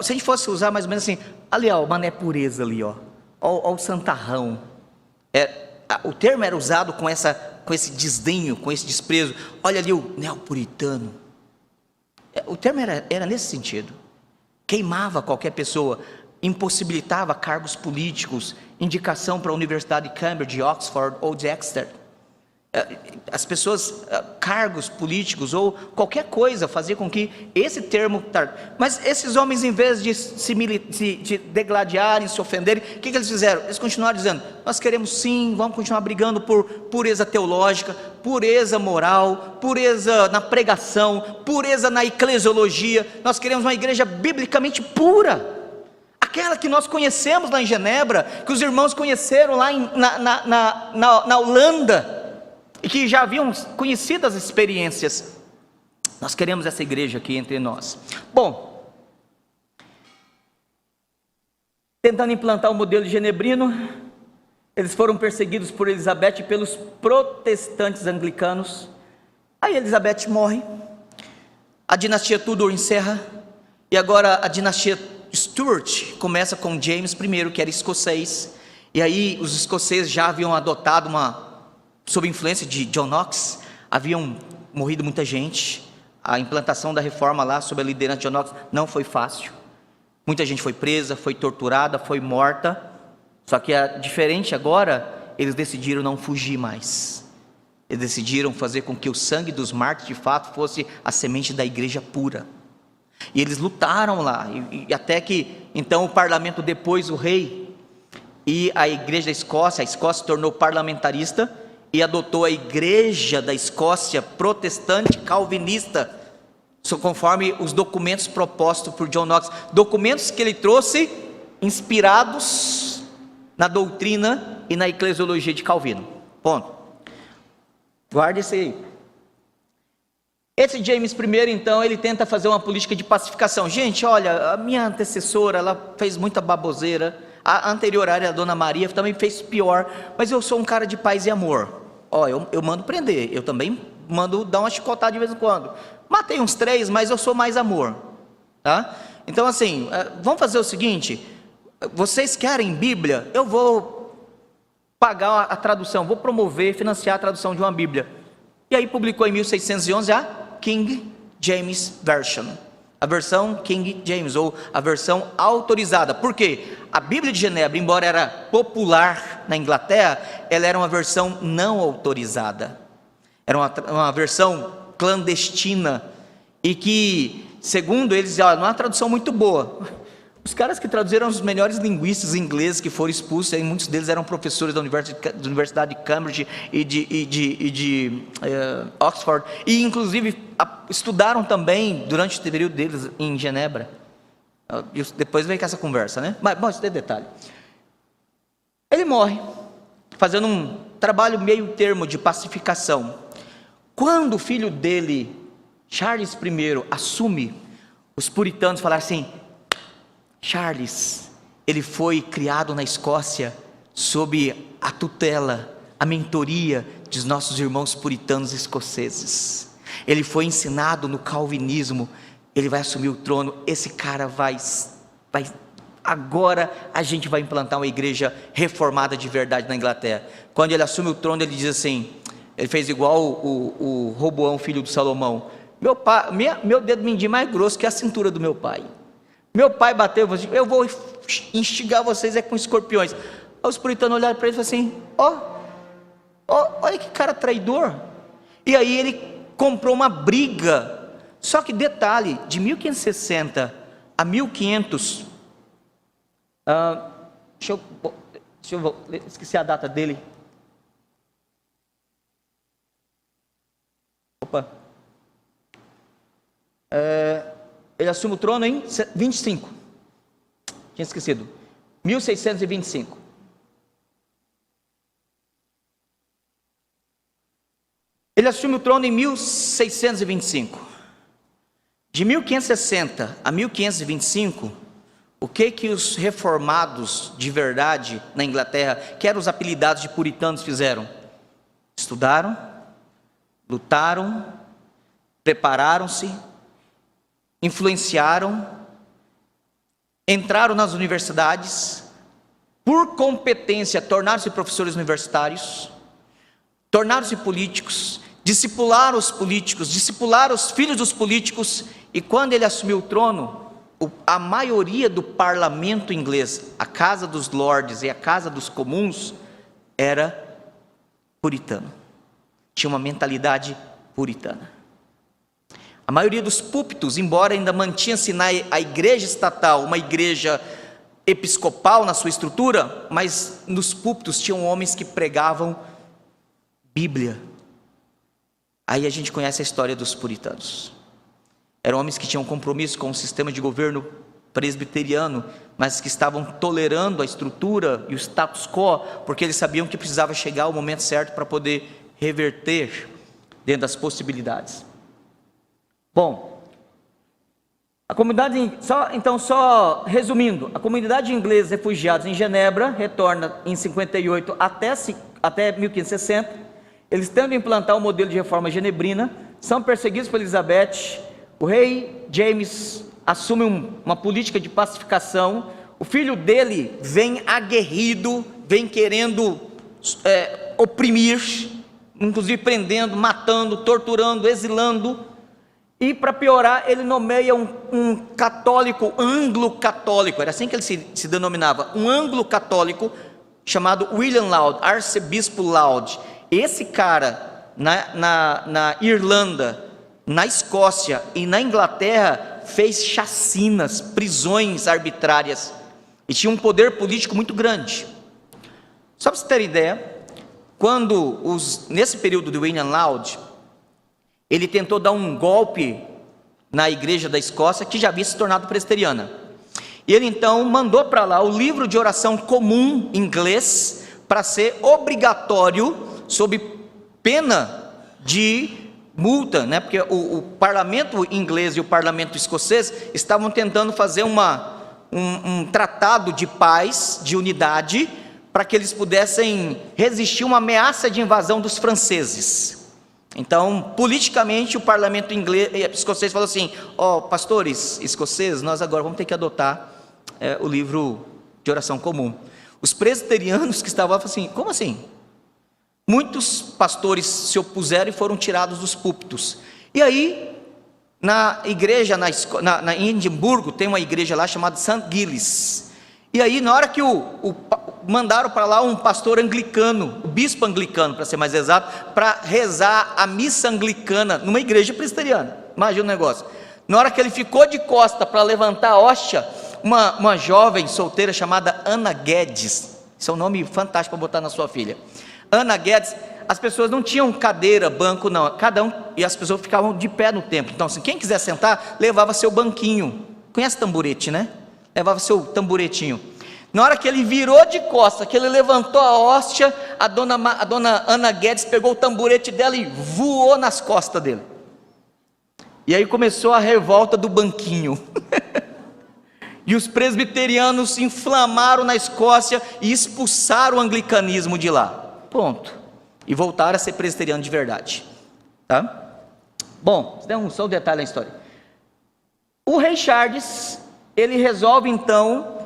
[SPEAKER 1] Se a gente fosse usar mais ou menos assim, ali ó, o mané pureza ali ó, ó o santarrão. O termo era usado com esse desdenho, com esse desprezo. Olha ali o neopuritano. O termo era nesse sentido. Queimava qualquer pessoa, impossibilitava cargos políticos, indicação para a Universidade de Cambridge, de Oxford ou de Exeter. As pessoas, cargos políticos ou qualquer coisa fazia com que esse termo, mas esses homens, em vez de se degladiarem, se ofenderem, o que eles fizeram? Eles continuaram dizendo: nós queremos sim, vamos continuar brigando por pureza teológica, pureza moral, pureza na pregação, pureza na eclesiologia. Nós queremos uma igreja biblicamente pura, aquela que nós conhecemos lá em Genebra, que os irmãos conheceram lá na Holanda, e que já haviam conhecido as experiências. Nós queremos essa igreja aqui entre nós. Bom, tentando implantar o modelo genebrino, eles foram perseguidos por Elizabeth e pelos protestantes anglicanos. Aí Elizabeth morre, a dinastia Tudor encerra, e agora a dinastia Stuart começa com James I, que era escocês. E aí os escoceses já haviam adotado sob influência de John Knox, haviam morrido muita gente. A implantação da reforma lá, sob a liderança de John Knox, não foi fácil. Muita gente foi presa, foi torturada, foi morta. Só que é diferente agora, eles decidiram não fugir mais. Eles decidiram fazer com que o sangue dos mártires de fato fosse a semente da igreja pura. E eles lutaram lá, e até que então o parlamento depôs o rei, e a igreja da Escócia, a Escócia se tornou parlamentarista e adotou a igreja da Escócia protestante calvinista, conforme os documentos propostos por John Knox, documentos que ele trouxe inspirados na doutrina e na eclesiologia de Calvino. Ponto. Guarde isso aí. Esse James I, então, ele tenta fazer uma política de pacificação. Gente, olha, a minha antecessora, ela fez muita baboseira. A anterior área, a Dona Maria, também fez pior. Mas eu sou um cara de paz e amor. Ó, eu mando prender, eu também mando dar uma chicotada de vez em quando. Matei uns 3, mas eu sou mais amor. Tá? Então, assim, vamos fazer o seguinte: vocês querem Bíblia? Eu vou pagar a tradução, vou promover, financiar a tradução de uma Bíblia. E aí publicou em 1611 a King James Version, a versão King James, ou a versão autorizada. Por quê? A Bíblia de Genebra, embora era popular na Inglaterra, ela era uma versão não autorizada, era uma versão clandestina, e que, segundo eles, não é uma tradução muito boa. Os caras que traduziram os melhores linguistas ingleses que foram expulsos, e muitos deles eram professores da Universidade de Cambridge e de Oxford, e inclusive estudaram também durante o período deles em Genebra. Depois vem com essa conversa, né? Mas, bom, isso é detalhe. Ele morre, fazendo um trabalho meio termo de pacificação. Quando o filho dele, Charles I, assume, os puritanos falaram assim: Charles, ele foi criado na Escócia sob a tutela, a mentoria dos nossos irmãos puritanos escoceses. Ele foi ensinado no calvinismo, ele vai assumir o trono. Esse cara vai agora a gente vai implantar uma igreja reformada de verdade na Inglaterra. Quando ele assume o trono, ele diz assim, ele fez igual o Roboão, filho do Salomão: meu dedo mindinho mais grosso que a cintura do meu pai. Meu pai bateu, eu vou instigar vocês com escorpiões. Os puritanos olharam para ele e falaram assim: olha que cara traidor. E aí ele comprou uma briga. Só que detalhe, de 1560 a 1500, esqueci a data dele. Ele assume o trono em 25. Tinha esquecido. 1625. Ele assume o trono em 1625. De 1560 a 1525, o que os reformados de verdade na Inglaterra, que eram os apelidados de puritanos, fizeram? Estudaram, lutaram, prepararam-se, influenciaram, entraram nas universidades, por competência tornaram-se professores universitários, tornaram-se políticos, discipularam os políticos, discipularam os filhos dos políticos. E quando ele assumiu o trono, a maioria do parlamento inglês, a Casa dos Lordes e a Casa dos Comuns, era puritano, tinha uma mentalidade puritana. A maioria dos púlpitos, embora ainda mantinha-se a igreja estatal, uma igreja episcopal na sua estrutura, mas nos púlpitos tinham homens que pregavam Bíblia. Aí a gente conhece a história dos puritanos. Eram homens que tinham compromisso com o sistema de governo presbiteriano, mas que estavam tolerando a estrutura e o status quo, porque eles sabiam que precisava chegar o momento certo para poder reverter dentro das possibilidades. Bom, a comunidade, só resumindo, a comunidade de ingleses refugiados em Genebra retorna em 58 até 1560. Eles tentam implantar o modelo de reforma genebrina, são perseguidos por Elizabeth. O rei James assume uma política de pacificação. O filho dele vem aguerrido, vem querendo oprimir, inclusive prendendo, matando, torturando, exilando. E para piorar, ele nomeia um católico, anglo-católico, era assim que ele se denominava, um anglo-católico, chamado William Laud, arcebispo Laud. Esse cara, na Irlanda, na Escócia e na Inglaterra, fez chacinas, prisões arbitrárias, e tinha um poder político muito grande. Só para você ter ideia, nesse período de William Laud, ele tentou dar um golpe na igreja da Escócia, que já havia se tornado presbiteriana. E ele então mandou para lá o livro de oração comum inglês, para ser obrigatório, sob pena de multa, né? Porque o parlamento inglês e o parlamento escocês estavam tentando fazer um tratado de paz, de unidade, para que eles pudessem resistir uma ameaça de invasão dos franceses. Então, politicamente, o parlamento escocês falou assim: pastores escoceses, nós agora vamos ter que adotar o livro de oração comum. Os presbiterianos que estavam lá falaram assim: como assim? Muitos pastores se opuseram e foram tirados dos púlpitos. E aí, na igreja, em Edimburgo, tem uma igreja lá chamada St. Giles. E aí, na hora que mandaram para lá um pastor anglicano, o bispo anglicano, para ser mais exato, para rezar a missa anglicana numa igreja presbiteriana. Imagina o negócio. Na hora que ele ficou de costa para levantar a hóstia, uma jovem solteira chamada Anna Guedes, esse é um nome fantástico para botar na sua filha, Anna Guedes, as pessoas não tinham cadeira, banco, não, e as pessoas ficavam de pé no templo. Então, assim, quem quiser sentar, levava seu banquinho. Conhece tamborete, né? Levava seu tamboretinho. Na hora que ele virou de costas, que ele levantou a hóstia, a dona Anna Guedes pegou o tamborete dela e voou nas costas dele. E aí começou a revolta do banquinho. E os presbiterianos se inflamaram na Escócia e expulsaram o anglicanismo de lá. Ponto. E voltaram a ser presbiterianos de verdade. Tá? Bom, só um detalhe na história. O rei Charles, ele resolve então,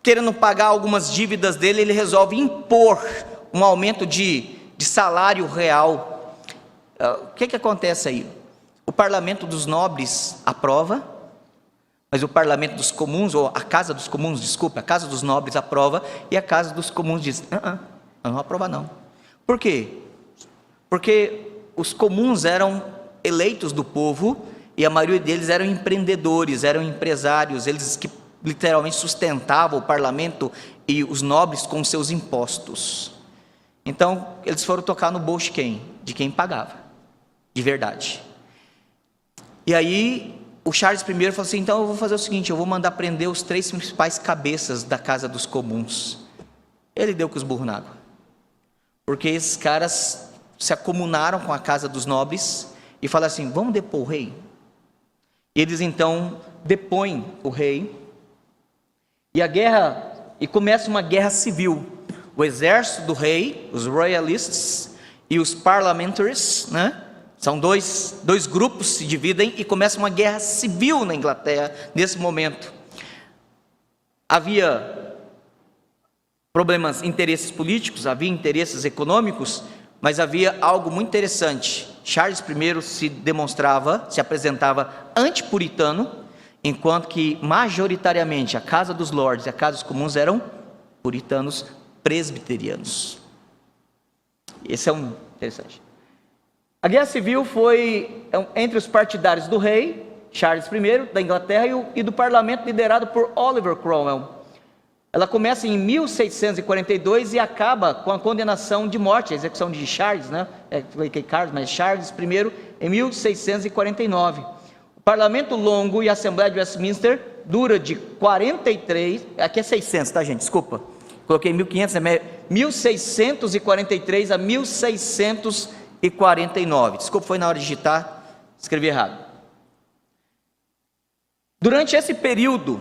[SPEAKER 1] querendo pagar algumas dívidas dele, ele resolve impor um aumento de salário real. O que acontece aí? O parlamento dos nobres aprova, mas o parlamento dos comuns, ou a casa dos comuns, desculpa, a casa dos nobres aprova, e a casa dos comuns diz: não aprova não. Por quê? Porque os comuns eram eleitos do povo, e a maioria deles eram empreendedores, eram empresários, eles que literalmente sustentavam o parlamento e os nobres com seus impostos. Então, eles foram tocar no bolso de quem pagava, de verdade. E aí, o Charles I falou assim: então eu vou fazer o seguinte, eu vou mandar prender os 3 principais cabeças da casa dos comuns. Ele deu com os burros na água, porque esses caras se acomunaram com a casa dos nobres e falaram assim: vamos depor o rei? E eles então depõem o rei, e começa uma guerra civil. O exército do rei, os royalists, e os parliamentaries, né? São dois grupos, se dividem e começa uma guerra civil na Inglaterra nesse momento. Havia problemas, interesses políticos, havia interesses econômicos, mas havia algo muito interessante. Charles I se apresentava antipuritano, enquanto que majoritariamente a casa dos lords e a casa dos comuns eram puritanos presbiterianos. Esse é um interessante. A guerra civil foi entre os partidários do rei, Charles I, da Inglaterra, e do parlamento liderado por Oliver Cromwell. Ela começa em 1642 e acaba com a condenação de morte, a execução de Charles, né? Falei que Carlos, mas Charles I, em 1649. O parlamento longo e a Assembleia de Westminster dura de 43, aqui é 600, tá gente, desculpa, coloquei 1500, 1643 a 1649, desculpa, foi na hora de digitar, escrevi errado. Durante esse período,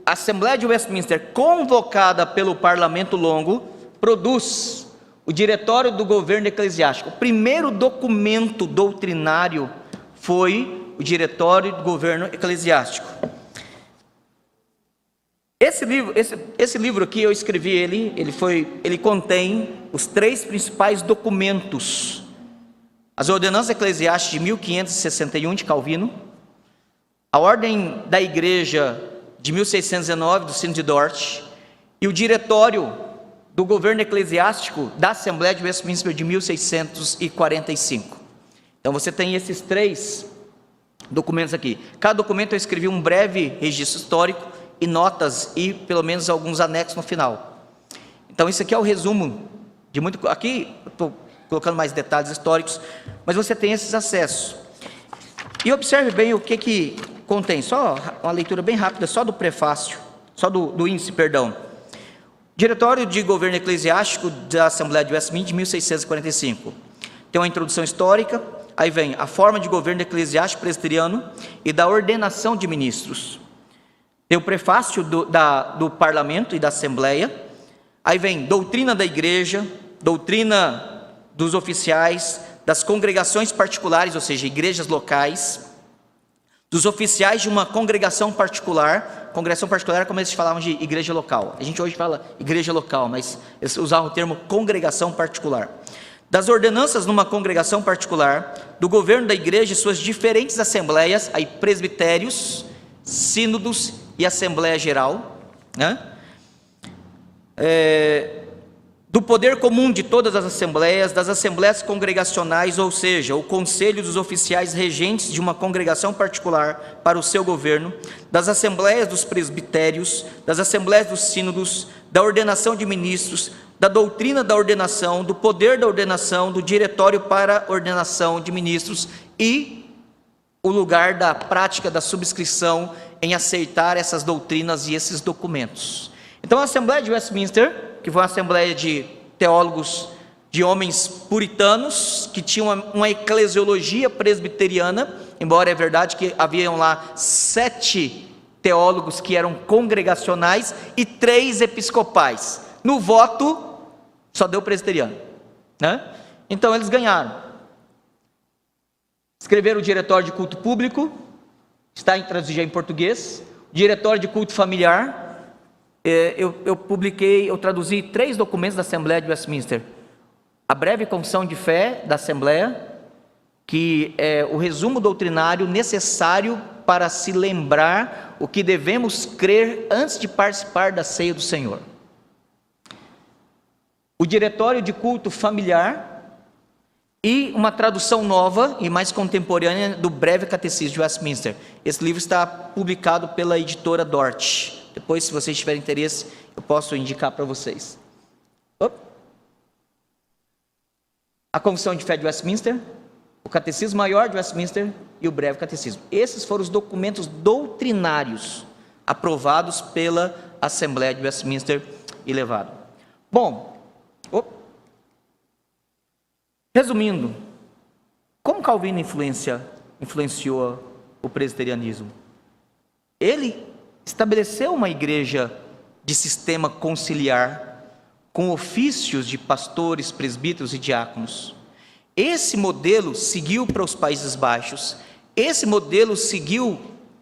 [SPEAKER 1] a Assembleia de Westminster, convocada pelo Parlamento Longo, produz o Diretório do Governo Eclesiástico. O primeiro documento doutrinário foi o Diretório do Governo Eclesiástico. Esse livro aqui, eu escrevi ele contém os 3 principais documentos as ordenanças eclesiásticas de 1561 de Calvino, a ordem da igreja de 1619 do Sínodo de Dort e o diretório do governo eclesiástico da Assembleia de Westminster de 1645. Então você tem esses 3 documentos aqui. Cada documento eu escrevi um breve registro histórico e notas e pelo menos alguns anexos no final. Então isso aqui é o resumo de muito. Aqui estou colocando mais detalhes históricos, mas você tem esses acessos. E observe bem o que contém. Só uma leitura bem rápida, só do prefácio, só do índice, perdão. Diretório de Governo Eclesiástico da Assembleia de Westminster de 1645. Tem uma introdução histórica. Aí vem a forma de governo eclesiástico presbiteriano e da ordenação de ministros. Tem o prefácio do parlamento e da assembleia. Aí vem doutrina da igreja, doutrina dos oficiais, das congregações particulares, ou seja, igrejas locais, dos oficiais de uma congregação particular. Congregação particular é como eles falavam de igreja local. A gente hoje fala igreja local, mas eles usavam o termo congregação particular. Das ordenanças numa congregação particular, do governo da igreja e suas diferentes assembleias, aí presbitérios, sínodos e assembleia geral, né? Do poder comum de todas as assembleias, das assembleias congregacionais, ou seja, o conselho dos oficiais regentes de uma congregação particular para o seu governo, das assembleias dos presbitérios, das assembleias dos sínodos, da ordenação de ministros, da doutrina da ordenação, do poder da ordenação, do diretório para ordenação de ministros e o lugar da prática da subscrição em aceitar essas doutrinas e esses documentos. Então a Assembleia de Westminster, que foi uma assembleia de teólogos, de homens puritanos, que tinham uma eclesiologia presbiteriana, embora é verdade que haviam lá 7 teólogos que eram congregacionais e 3 episcopais. No voto, só deu presbiteriano, né? Então eles ganharam. Escreveram o diretório de culto público, está traduzido em português. Diretório de culto familiar. Eu traduzi 3 documentos da Assembleia de Westminster. A breve confissão de fé da Assembleia, que é o resumo doutrinário necessário para se lembrar o que devemos crer antes de participar da ceia do Senhor. O diretório de culto familiar e uma tradução nova e mais contemporânea do breve catecismo de Westminster. Esse livro está publicado pela editora Dort. Depois, se vocês tiverem interesse, eu posso indicar para vocês. A confissão de fé de Westminster, o catecismo maior de Westminster e o breve catecismo. Esses foram os documentos doutrinários aprovados pela Assembleia de Westminster e levado. Bom, resumindo, como Calvino influenciou o presbiterianismo? Ele estabeleceu uma igreja de sistema conciliar, com ofícios de pastores, presbíteros e diáconos. Esse modelo seguiu para os Países Baixos, esse modelo seguiu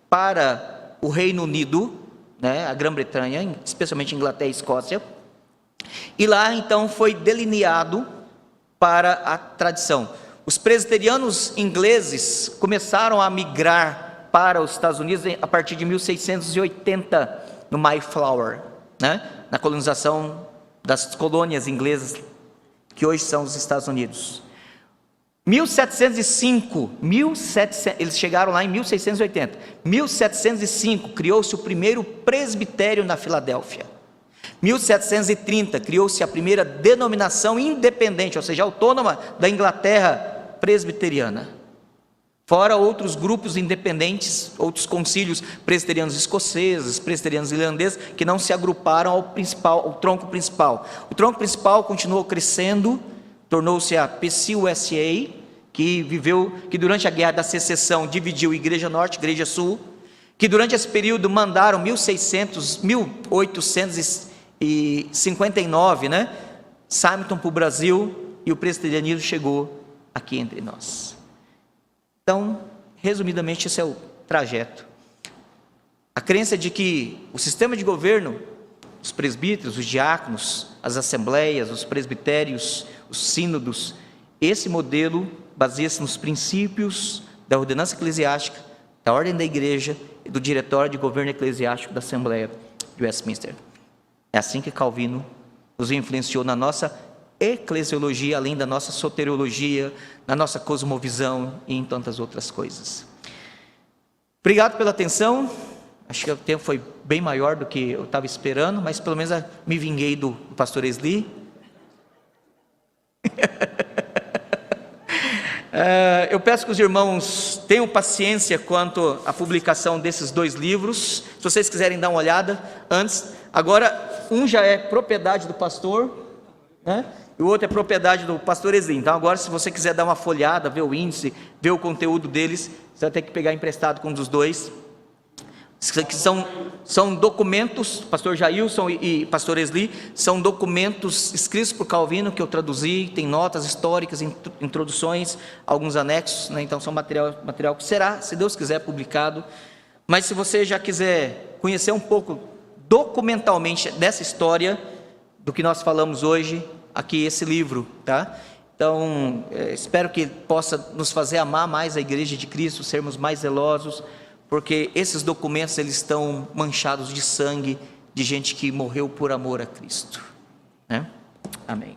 [SPEAKER 1] para o Reino Unido, né, a Grã-Bretanha, especialmente Inglaterra e Escócia, e lá então foi delineado para a tradição. Os presbiterianos ingleses começaram a migrar para os Estados Unidos a partir de 1680, no Mayflower, né? Na colonização das colônias inglesas, que hoje são os Estados Unidos. 1705, eles chegaram lá em 1680. 1705, criou-se o primeiro presbitério na Filadélfia. 1730, criou-se a primeira denominação independente, ou seja, autônoma da Inglaterra presbiteriana. Fora outros grupos independentes, outros concílios presbiterianos escoceses, presbiterianos irlandeses, que não se agruparam ao tronco principal. O tronco principal continuou crescendo, tornou-se a PCUSA, que durante a Guerra da Secessão dividiu Igreja Norte e Igreja Sul, que durante esse período mandaram 1859, né, Symington para o Brasil, e o presbiterianismo chegou aqui entre nós. Então, resumidamente, esse é o trajeto. A crença de que o sistema de governo, os presbíteros, os diáconos, as assembleias, os presbitérios, os sínodos Esse modelo baseia-se nos princípios da ordenança eclesiástica, da ordem da igreja e do diretório de governo eclesiástico da Assembleia de Westminster. É assim que Calvino nos influenciou na nossa eclesiologia, além da nossa soteriologia, na nossa cosmovisão e em tantas outras coisas. Obrigado pela atenção. Acho que o tempo foi bem maior do que eu estava esperando, mas pelo menos me vinguei do pastor Esli. Eu peço que os irmãos tenham paciência quanto à publicação desses 2 livros. Se vocês quiserem dar uma olhada antes. Agora, um já é propriedade do pastor, né? E o outro é propriedade do pastor Esli. Então agora, se você quiser dar uma folhada, ver o índice, ver o conteúdo deles, você vai ter que pegar emprestado com um dos 2. Que são documentos, pastor Jailson e pastor Esli, são documentos escritos por Calvino que eu traduzi, tem notas históricas, introduções, alguns anexos, né? Então são material que será, se Deus quiser, publicado. Mas se você já quiser conhecer um pouco documentalmente dessa história, do que nós falamos hoje, aqui esse livro, tá? Então, espero que possa nos fazer amar mais a Igreja de Cristo, sermos mais zelosos, porque esses documentos eles estão manchados de sangue de gente que morreu por amor a Cristo, né? Amém.